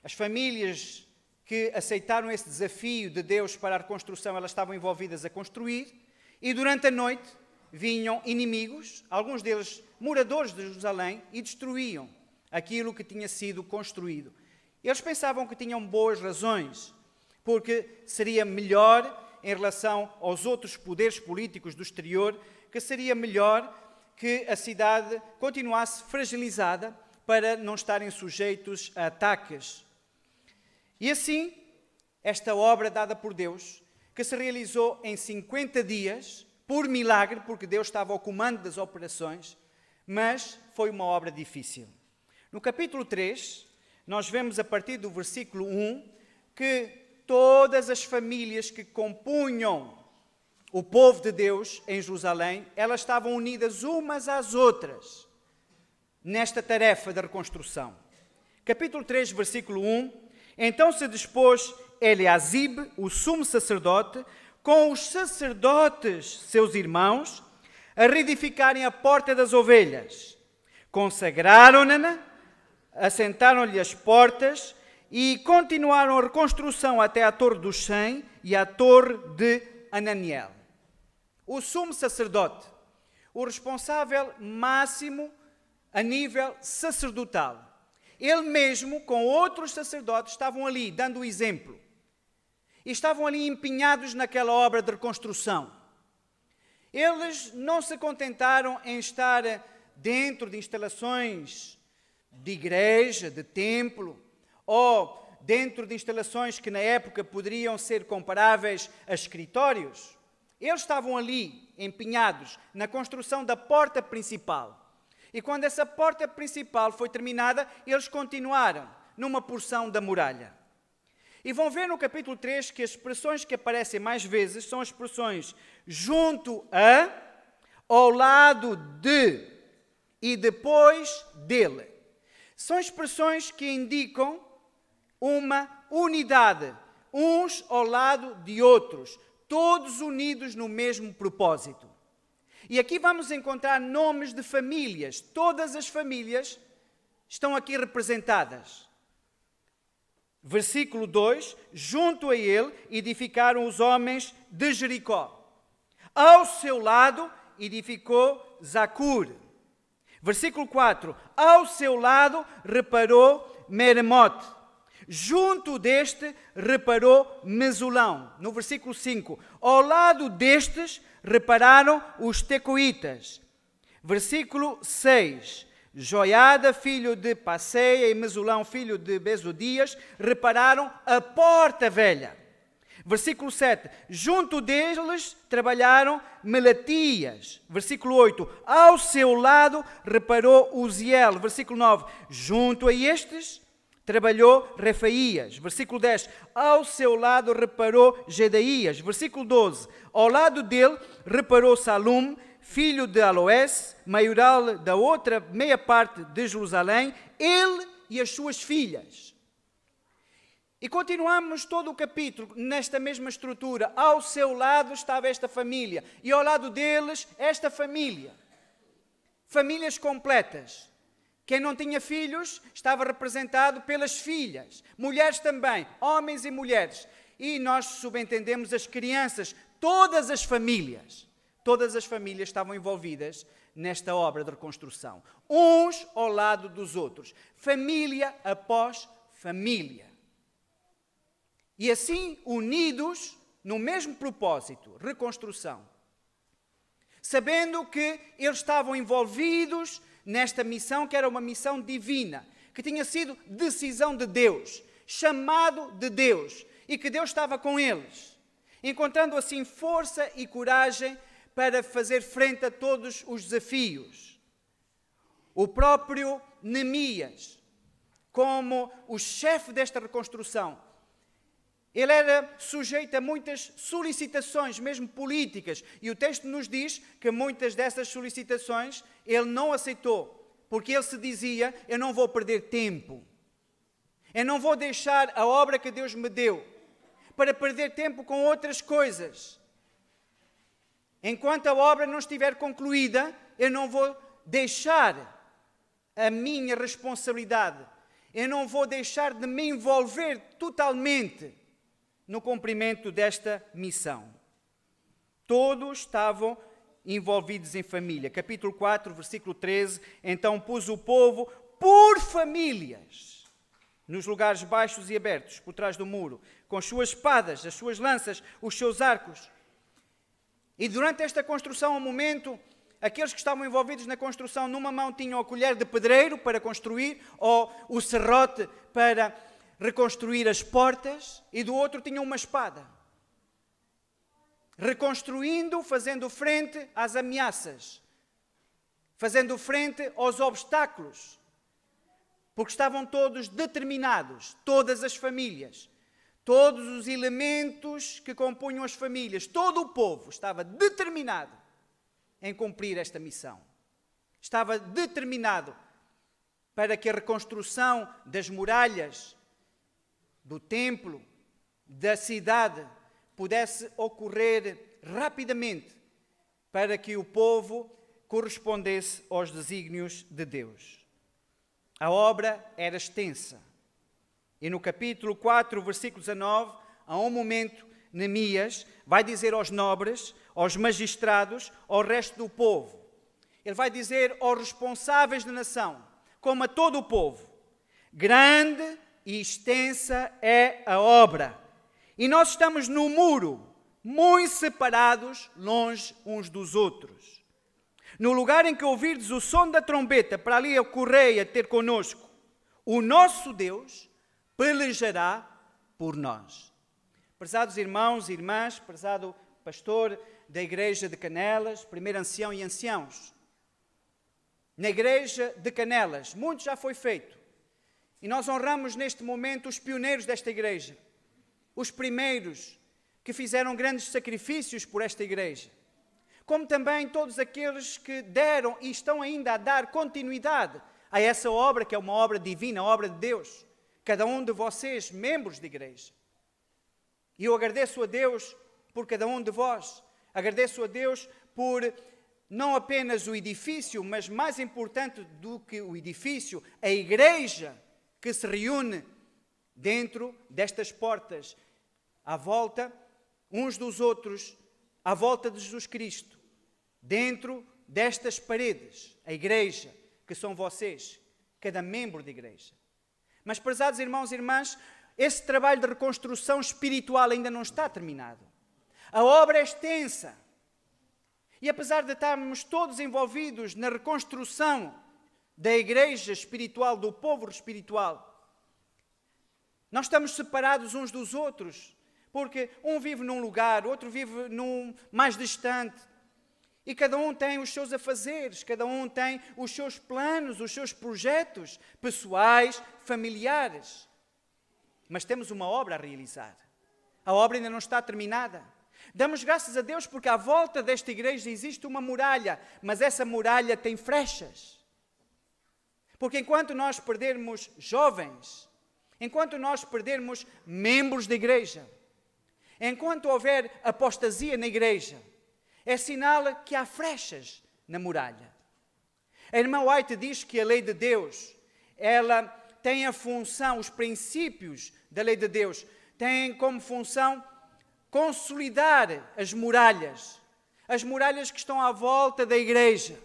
as famílias que aceitaram esse desafio de Deus para a reconstrução, elas estavam envolvidas a construir, e durante a noite vinham inimigos, alguns deles moradores de Jerusalém, e destruíam aquilo que tinha sido construído. Eles pensavam que tinham boas razões, porque seria melhor, em relação aos outros poderes políticos do exterior, que seria melhor que a cidade continuasse fragilizada para não estarem sujeitos a ataques. E assim, esta obra dada por Deus, que se realizou em 50 dias, por milagre, porque Deus estava ao comando das operações, mas foi uma obra difícil. No capítulo 3... nós vemos a partir do versículo 1 que todas as famílias que compunham o povo de Deus em Jerusalém, elas estavam unidas umas às outras nesta tarefa da reconstrução. Capítulo 3, versículo 1. Então se dispôs Eliasibe, o sumo sacerdote, com os sacerdotes, seus irmãos, a reedificarem a porta das ovelhas. Consagraram-na, assentaram-lhe as portas e continuaram a reconstrução até à Torre dos 100 e à Torre de Ananiel. O sumo sacerdote, o responsável máximo a nível sacerdotal. Ele mesmo, com outros sacerdotes, estavam ali dando o exemplo. E estavam ali empenhados naquela obra de reconstrução. Eles não se contentaram em estar dentro de instalações de igreja, de templo, ou dentro de instalações que na época poderiam ser comparáveis a escritórios. Eles estavam ali empenhados na construção da porta principal. E quando essa porta principal foi terminada, eles continuaram numa porção da muralha. E vão ver no capítulo 3 que as expressões que aparecem mais vezes são as expressões junto a, ao lado de e depois dele. São expressões que indicam uma unidade, uns ao lado de outros, todos unidos no mesmo propósito. E aqui vamos encontrar nomes de famílias. Todas as famílias estão aqui representadas. Versículo 2. Junto a ele edificaram os homens de Jericó. Ao seu lado edificou Zacur. Versículo 4. Ao seu lado reparou Meremote. Junto deste reparou Mesulão. No versículo 5. Ao lado destes repararam os tecoitas. Versículo 6. Joiada, filho de Passeia, e Mesulão, filho de Bezodias, repararam a porta velha. Versículo 7. Junto deles trabalharam Melatias. Versículo 8. Ao seu lado reparou Uziel. Versículo 9. Junto a estes trabalhou Refaías. Versículo 10. Ao seu lado reparou Gedaías. Versículo 12. Ao lado dele reparou Salum, filho de Aloés, maioral da outra meia parte de Jerusalém, ele e as suas filhas. E continuamos todo o capítulo nesta mesma estrutura. Ao seu lado estava esta família e ao lado deles esta família. Famílias completas. Quem não tinha filhos estava representado pelas filhas. Mulheres também, homens e mulheres. E nós subentendemos as crianças, todas as famílias. Todas as famílias estavam envolvidas nesta obra de reconstrução. Uns ao lado dos outros. Família após família. E assim, unidos no mesmo propósito, reconstrução. Sabendo que eles estavam envolvidos nesta missão, que era uma missão divina, que tinha sido decisão de Deus, chamado de Deus, e que Deus estava com eles, encontrando assim força e coragem para fazer frente a todos os desafios. O próprio Neemias, como o chefe desta reconstrução, ele era sujeito a muitas solicitações, mesmo políticas, e o texto nos diz que muitas dessas solicitações ele não aceitou, porque ele se dizia: eu não vou perder tempo, eu não vou deixar a obra que Deus me deu para perder tempo com outras coisas. Enquanto a obra não estiver concluída, eu não vou deixar a minha responsabilidade, eu não vou deixar de me envolver totalmente no cumprimento desta missão. Todos estavam envolvidos em família. Capítulo 4, versículo 13. Então pus o povo por famílias nos lugares baixos e abertos, por trás do muro, com as suas espadas, as suas lanças, os seus arcos. E durante esta construção, um momento, aqueles que estavam envolvidos na construção, numa mão tinham a colher de pedreiro para construir, ou o serrote para reconstruir as portas, e do outro tinham uma espada. Reconstruindo, fazendo frente às ameaças, fazendo frente aos obstáculos, porque estavam todos determinados, todas as famílias, todos os elementos que compunham as famílias, todo o povo estava determinado em cumprir esta missão. Estava determinado para que a reconstrução das muralhas, do templo, da cidade, pudesse ocorrer rapidamente, para que o povo correspondesse aos desígnios de Deus. A obra era extensa. E no capítulo 4, versículo 19, a um momento, Neemias vai dizer aos nobres, aos magistrados, ao resto do povo. Ele vai dizer aos responsáveis da nação, como a todo o povo: grande e extensa é a obra, e nós estamos no muro, muito separados, longe uns dos outros. No lugar em que ouvirdes o som da trombeta, para ali a correia ter conosco, o nosso Deus pelejará por nós. Prezados irmãos e irmãs, prezado pastor da igreja de Canelas, primeiro ancião e anciãos, na igreja de Canelas, muito já foi feito. E nós honramos neste momento os pioneiros desta igreja, os primeiros que fizeram grandes sacrifícios por esta igreja, como também todos aqueles que deram e estão ainda a dar continuidade a essa obra, que é uma obra divina, a obra de Deus. Cada um de vocês, membros de igreja. E eu agradeço a Deus por cada um de vós. Agradeço a Deus por não apenas o edifício, mas mais importante do que o edifício, a igreja que se reúne dentro destas portas, à volta uns dos outros, à volta de Jesus Cristo, dentro destas paredes, a igreja, que são vocês, cada membro da igreja. Mas, prezados irmãos e irmãs, esse trabalho de reconstrução espiritual ainda não está terminado. A obra é extensa. E apesar de estarmos todos envolvidos na reconstrução da igreja espiritual, do povo espiritual, nós estamos separados uns dos outros, porque um vive num lugar, outro vive num mais distante, e cada um tem os seus afazeres, cada um tem os seus planos, os seus projetos pessoais, familiares. Mas temos uma obra a realizar. A obra ainda não está terminada. Damos graças a Deus porque à volta desta igreja existe uma muralha, mas essa muralha tem frechas. Porque enquanto nós perdermos jovens, enquanto nós perdermos membros da igreja, enquanto houver apostasia na igreja, é sinal que há frechas na muralha. A irmã White diz que a lei de Deus, ela tem a função, os princípios da lei de Deus, têm como função consolidar as muralhas que estão à volta da igreja.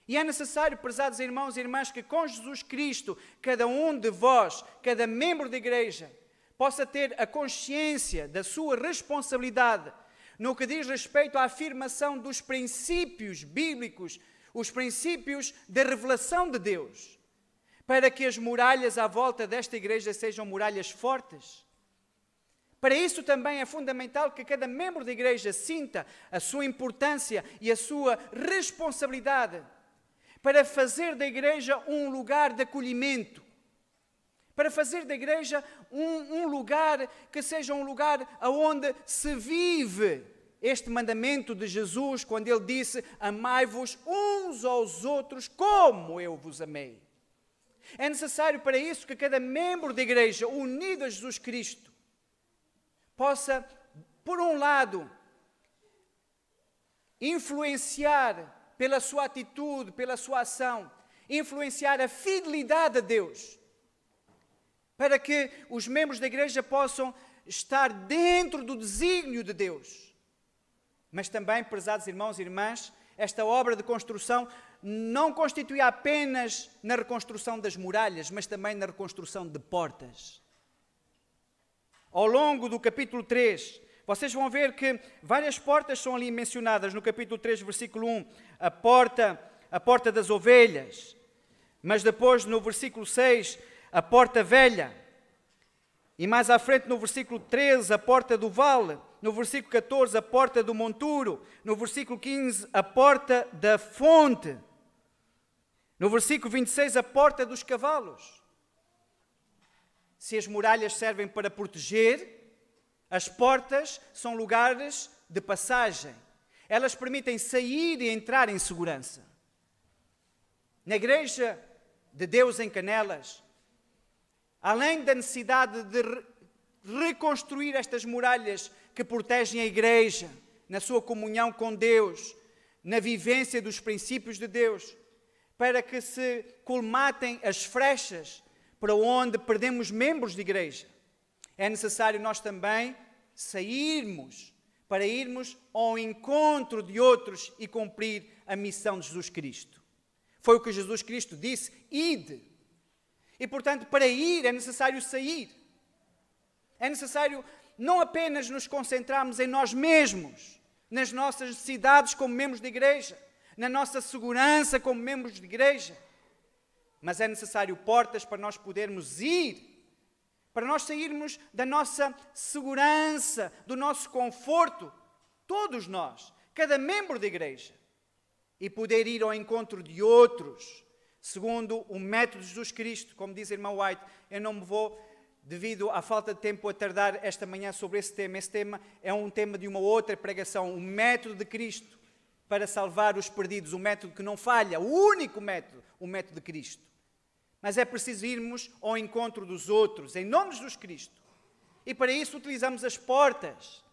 E é necessário, prezados irmãos e irmãs, que com Jesus Cristo, cada um de vós, cada membro da igreja, possa ter a consciência da sua responsabilidade no que diz respeito à afirmação dos princípios bíblicos, os princípios da revelação de Deus, para que as muralhas à volta desta igreja sejam muralhas fortes. Para isso também é fundamental que cada membro da igreja sinta a sua importância e a sua responsabilidade para fazer da igreja um lugar de acolhimento, para fazer da igreja um lugar que seja um lugar onde se vive este mandamento de Jesus, quando ele disse: amai-vos uns aos outros como eu vos amei. É necessário para isso que cada membro da igreja, unido a Jesus Cristo, possa, por um lado, influenciar pela sua atitude, pela sua ação, influenciar a fidelidade a Deus, para que os membros da igreja possam estar dentro do desígnio de Deus. Mas também, prezados irmãos e irmãs, esta obra de construção não constitui apenas na reconstrução das muralhas, mas também na reconstrução de portas. Ao longo do capítulo 3, vocês vão ver que várias portas são ali mencionadas. No capítulo 3, versículo 1, a porta das ovelhas. Mas depois, no versículo 6, a porta velha. E mais à frente, no versículo 13, a porta do vale. No versículo 14, a porta do monturo. No versículo 15, a porta da fonte. No versículo 26, a porta dos cavalos. Se as muralhas servem para proteger, as portas são lugares de passagem. Elas permitem sair e entrar em segurança. Na Igreja de Deus em Canelas, além da necessidade de reconstruir estas muralhas que protegem a Igreja, na sua comunhão com Deus, na vivência dos princípios de Deus, para que se colmatem as frechas para onde perdemos membros de Igreja, é necessário nós também sairmos para irmos ao encontro de outros e cumprir a missão de Jesus Cristo. Foi o que Jesus Cristo disse: ide. E, portanto, para ir é necessário sair. É necessário não apenas nos concentrarmos em nós mesmos, nas nossas necessidades como membros de igreja, na nossa segurança como membros de igreja, mas é necessário portas para nós podermos ir, para nós sairmos da nossa segurança, do nosso conforto, todos nós, cada membro da igreja, e poder ir ao encontro de outros, segundo o método de Jesus Cristo. Como diz a irmã White, eu não me vou, devido à falta de tempo, a tardar esta manhã sobre esse tema. Esse tema é um tema de uma outra pregação, o método de Cristo para salvar os perdidos, o método que não falha, o único método, o método de Cristo. Mas é preciso irmos ao encontro dos outros, em nome de Jesus Cristo. E para isso utilizamos as portas,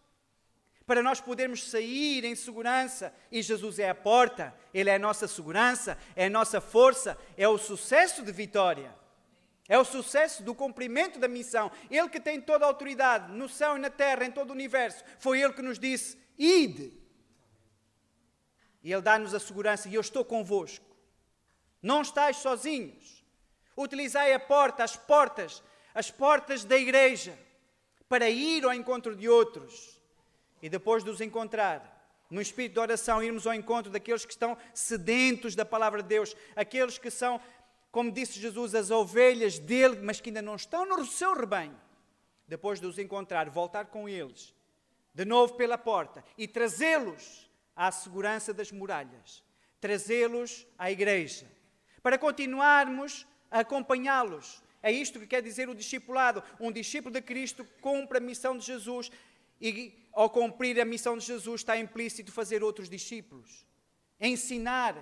para nós podermos sair em segurança. E Jesus é a porta, Ele é a nossa segurança, é a nossa força, é o sucesso de vitória. É o sucesso do cumprimento da missão. Ele que tem toda a autoridade no céu e na terra, em todo o universo. Foi Ele que nos disse: ide. E Ele dá-nos a segurança: e eu estou convosco. Não estáis sozinhos. Utilizai a porta, as portas da igreja, para ir ao encontro de outros. E depois de os encontrar, no espírito de oração, irmos ao encontro daqueles que estão sedentos da palavra de Deus, aqueles que são, como disse Jesus, as ovelhas dele, mas que ainda não estão no seu rebanho. Depois de os encontrar, voltar com eles, de novo pela porta, e trazê-los à segurança das muralhas, trazê-los à igreja, para continuarmos a acompanhá-los. É isto que quer dizer o discipulado. Um discípulo de Cristo cumpre a missão de Jesus, e ao cumprir a missão de Jesus está implícito fazer outros discípulos. Ensinar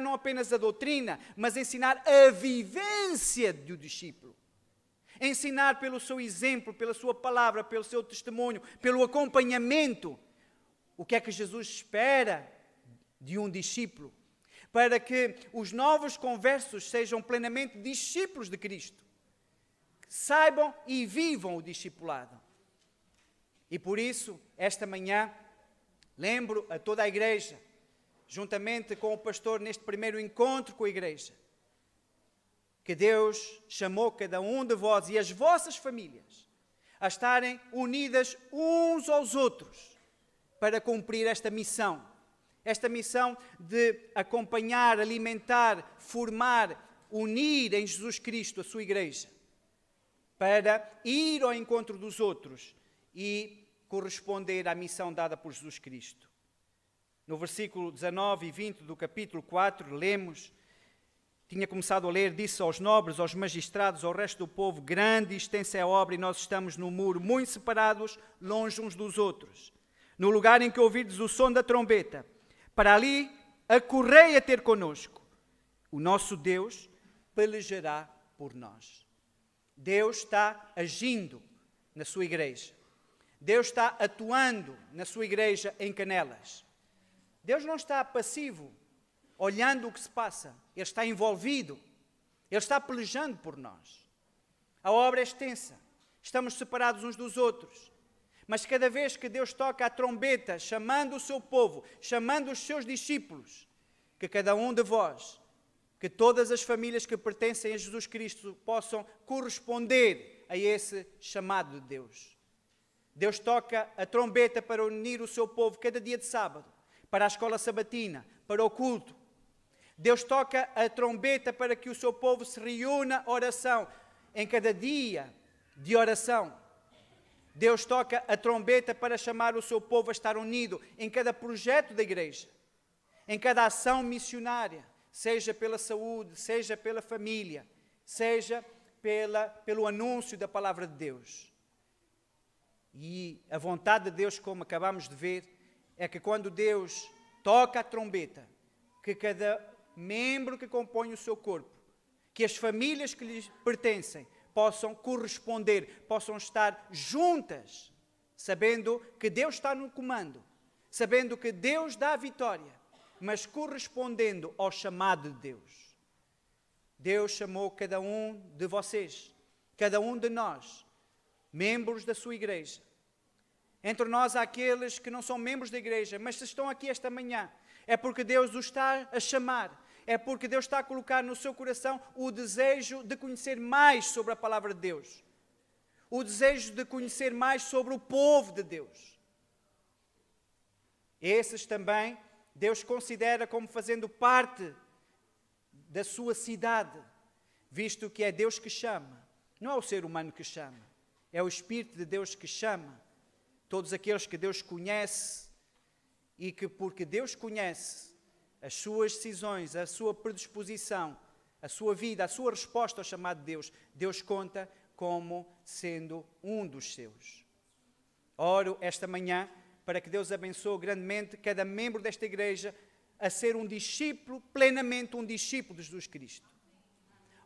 não apenas a doutrina, mas ensinar a vivência do discípulo. Ensinar pelo seu exemplo, pela sua palavra, pelo seu testemunho, pelo acompanhamento. O que é que Jesus espera de um discípulo? Para que os novos conversos sejam plenamente discípulos de Cristo. Saibam e vivam o discipulado. E por isso, esta manhã, lembro a toda a igreja, juntamente com o pastor neste primeiro encontro com a igreja, que Deus chamou cada um de vós e as vossas famílias a estarem unidas uns aos outros para cumprir esta missão de acompanhar, alimentar, formar, unir em Jesus Cristo a sua igreja, para ir ao encontro dos outros e corresponder à missão dada por Jesus Cristo. No versículo 19 e 20 do capítulo 4, lemos, tinha começado a ler: disse aos nobres, aos magistrados, ao resto do povo: grande e extensa é a obra, e nós estamos no muro, muito separados, longe uns dos outros. No lugar em que ouvirdes o som da trombeta, para ali acorrei a ter conosco. O nosso Deus pelejará por nós. Deus está agindo na sua igreja. Deus está atuando na sua igreja em Canelas. Deus não está passivo, olhando o que se passa. Ele está envolvido. Ele está pelejando por nós. A obra é extensa. Estamos separados uns dos outros. Mas cada vez que Deus toca a trombeta, chamando o seu povo, chamando os seus discípulos, que cada um de vós, que todas as famílias que pertencem a Jesus Cristo possam corresponder a esse chamado de Deus. Deus toca a trombeta para unir o seu povo cada dia de sábado, para a escola sabatina, para o culto. Deus toca a trombeta para que o seu povo se reúna à oração, em cada dia de oração. Deus toca a trombeta para chamar o seu povo a estar unido em cada projeto da igreja, em cada ação missionária. seja pela saúde, seja pela família, seja pelo anúncio da palavra de Deus. E a vontade de Deus, como acabamos de ver, é que quando Deus toca a trombeta, que cada membro que compõe o seu corpo, que as famílias que lhes pertencem, possam corresponder, possam estar juntas, sabendo que Deus está no comando, sabendo que Deus dá a vitória, mas correspondendo ao chamado de Deus. Deus chamou cada um de vocês, cada um de nós, membros da sua igreja. Entre nós há aqueles que não são membros da igreja, mas se estão aqui esta manhã, é porque Deus os está a chamar, é porque Deus está a colocar no seu coração o desejo de conhecer mais sobre a palavra de Deus, o desejo de conhecer mais sobre o povo de Deus. Esses também Deus considera como fazendo parte da sua cidade, visto que é Deus que chama, não é o ser humano que chama, é o Espírito de Deus que chama todos aqueles que Deus conhece e que, porque Deus conhece as suas decisões, a sua predisposição, a sua vida, a sua resposta ao chamado de Deus, Deus conta como sendo um dos seus. Oro esta manhã para que Deus abençoe grandemente cada membro desta igreja a ser um discípulo, plenamente um discípulo de Jesus Cristo.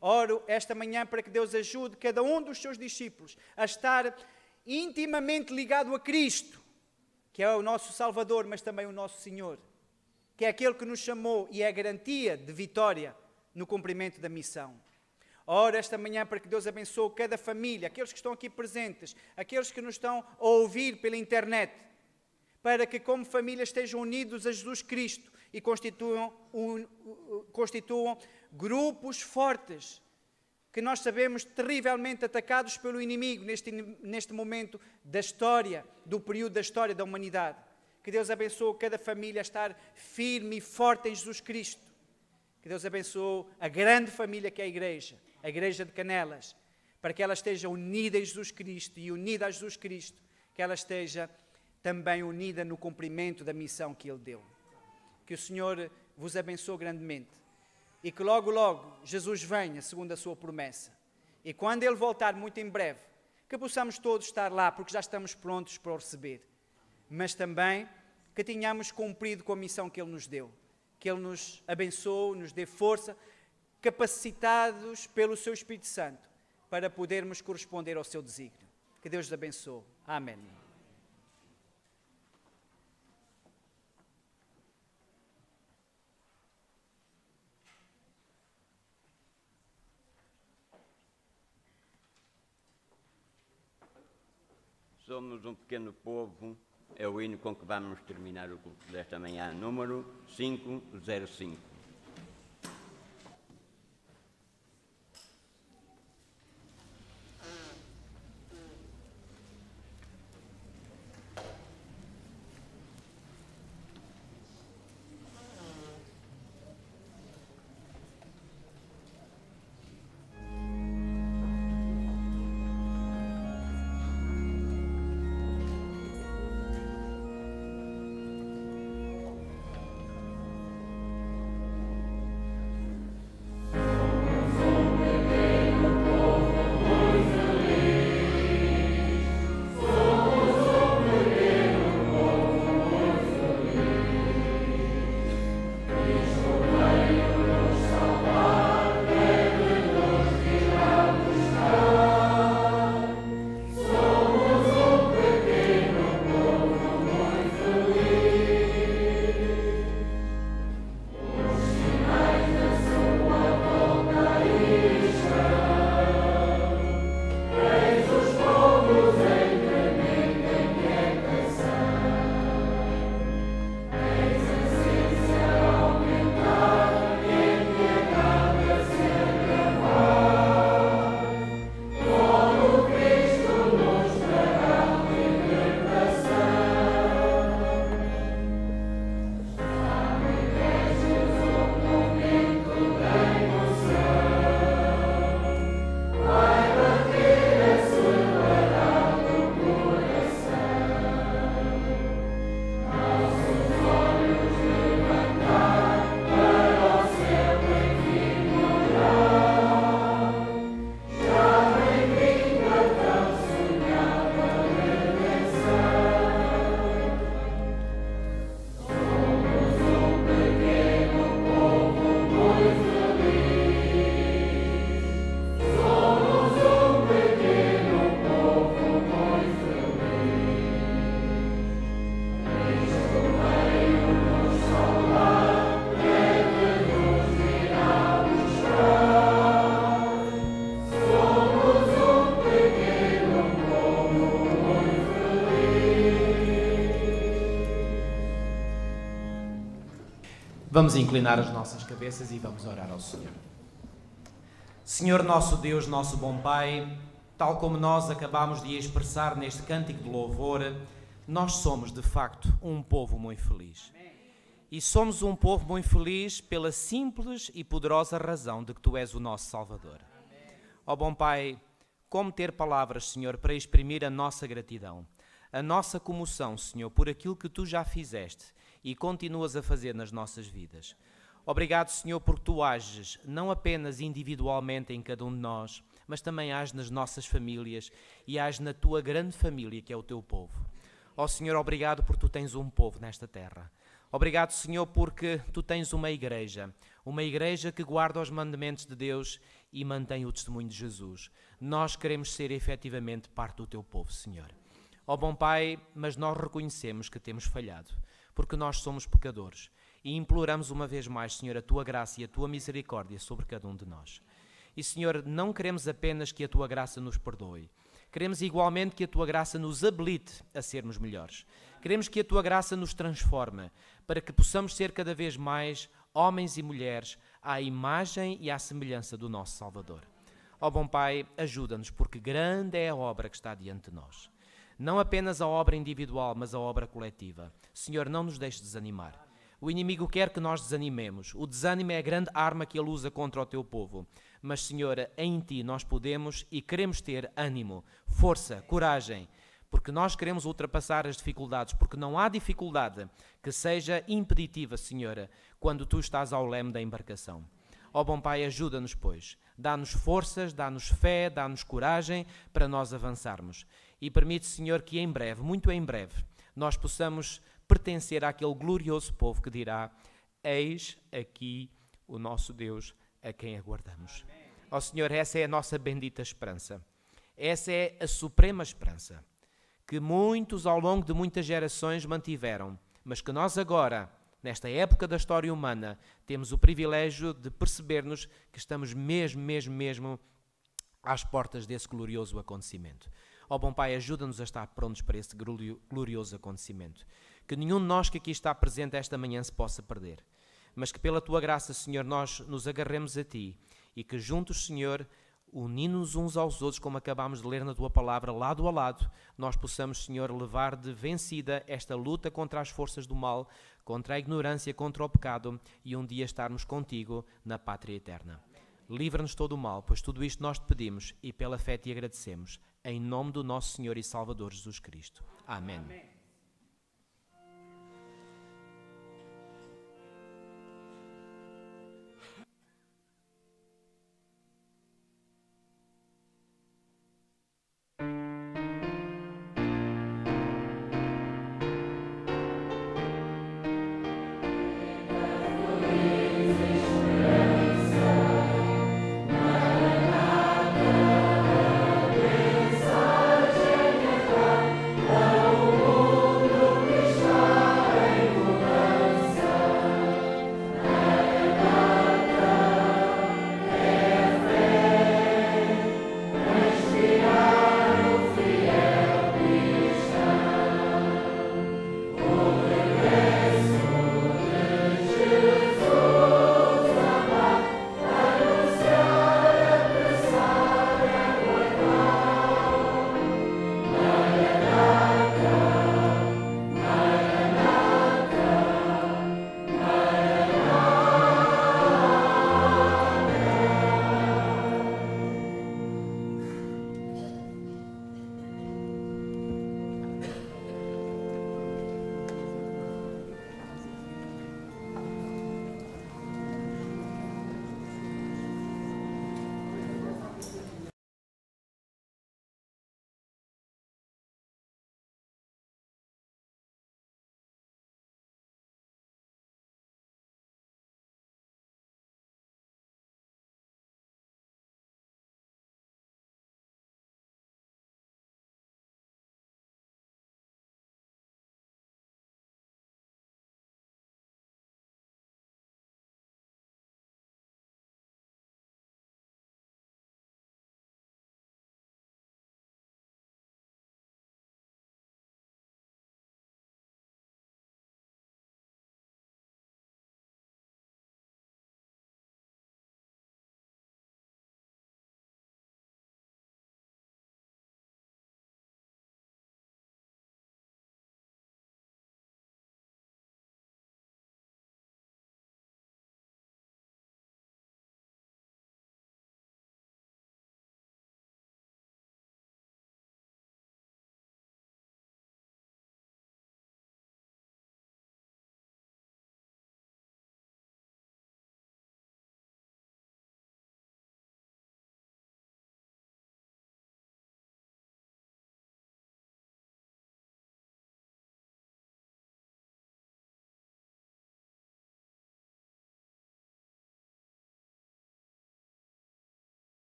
Oro esta manhã para que Deus ajude cada um dos seus discípulos a estar intimamente ligado a Cristo, que é o nosso Salvador, mas também o nosso Senhor, que é aquele que nos chamou e é a garantia de vitória no cumprimento da missão. Oro esta manhã para que Deus abençoe cada família, aqueles que estão aqui presentes, aqueles que nos estão a ouvir pela internet, para que como família estejam unidos a Jesus Cristo e constituam grupos fortes, que nós sabemos terrivelmente atacados pelo inimigo neste momento da história, do período da história da humanidade. Que Deus abençoe cada família a estar firme e forte em Jesus Cristo. Que Deus abençoe a grande família que é a Igreja de Canelas, para que ela esteja unida em Jesus Cristo e unida a Jesus Cristo, que ela esteja também unida no cumprimento da missão que Ele deu. Que o Senhor vos abençoe grandemente e que logo, logo Jesus venha segundo a sua promessa. E quando Ele voltar muito em breve, que possamos todos estar lá, porque já estamos prontos para o receber. Mas também que tenhamos cumprido com a missão que Ele nos deu. Que Ele nos abençoe, nos dê força, capacitados pelo Seu Espírito Santo, para podermos corresponder ao Seu desígnio. Que Deus os abençoe. Amém.
Somos um pequeno povo, é o hino com que vamos terminar o culto desta manhã, número 505.
Vamos inclinar as nossas cabeças e vamos orar ao Senhor. Senhor nosso Deus, nosso bom Pai, tal como nós acabamos de expressar neste cântico de louvor, nós somos de facto um povo muito feliz. E somos um povo muito feliz pela simples e poderosa razão de que Tu és o nosso Salvador. Ó bom Pai, como ter palavras, Senhor, para exprimir a nossa gratidão, a nossa comoção, Senhor, por aquilo que Tu já fizeste e continuas a fazer nas nossas vidas. Obrigado, Senhor, porque Tu ages não apenas individualmente em cada um de nós, mas também ages nas nossas famílias e ages na Tua grande família, que é o Teu povo. Ó Senhor, obrigado porque Tu tens um povo nesta terra. Obrigado, Senhor, porque Tu tens uma igreja que guarda os mandamentos de Deus e mantém o testemunho de Jesus. Nós queremos ser efetivamente parte do Teu povo, Senhor. Ó bom Pai, mas nós reconhecemos que temos falhado, porque nós somos pecadores e imploramos uma vez mais, Senhor, a Tua graça e a Tua misericórdia sobre cada um de nós. E, Senhor, não queremos apenas que a Tua graça nos perdoe, queremos igualmente que a Tua graça nos habilite a sermos melhores. Queremos que a Tua graça nos transforme, para que possamos ser cada vez mais homens e mulheres à imagem e à semelhança do nosso Salvador. Ó bom Pai, ajuda-nos, porque grande é a obra que está diante de nós. Não apenas a obra individual, mas a obra coletiva. Senhor, não nos deixes desanimar. O inimigo quer que nós desanimemos. O desânimo é a grande arma que ele usa contra o Teu povo. Mas, Senhor, em Ti nós podemos e queremos ter ânimo, força, coragem, porque nós queremos ultrapassar as dificuldades, porque não há dificuldade que seja impeditiva, Senhor, quando Tu estás ao leme da embarcação. Ó bom Pai, ajuda-nos, pois. Dá-nos forças, dá-nos fé, dá-nos coragem para nós avançarmos. E permite, Senhor, que em breve, muito em breve, nós possamos pertencer àquele glorioso povo que dirá: eis aqui o nosso Deus a quem aguardamos. Ó Senhor, essa é a nossa bendita esperança. Essa é a suprema esperança que muitos ao longo de muitas gerações mantiveram, mas que nós agora, nesta época da história humana, temos o privilégio de percebermos que estamos mesmo às portas desse glorioso acontecimento. Ó bom Pai, ajuda-nos a estar prontos para esse glorioso acontecimento. Que nenhum de nós que aqui está presente esta manhã se possa perder, mas que pela Tua graça, Senhor, nós nos agarremos a Ti e que juntos, Senhor, unindo-nos uns aos outros, como acabámos de ler na Tua palavra, lado a lado, nós possamos, Senhor, levar de vencida esta luta contra as forças do mal, contra a ignorância, contra o pecado e um dia estarmos contigo na pátria eterna. Livra-nos todo o mal, pois tudo isto nós te pedimos e pela fé te agradecemos. Em nome do nosso Senhor e Salvador Jesus Cristo. Amém.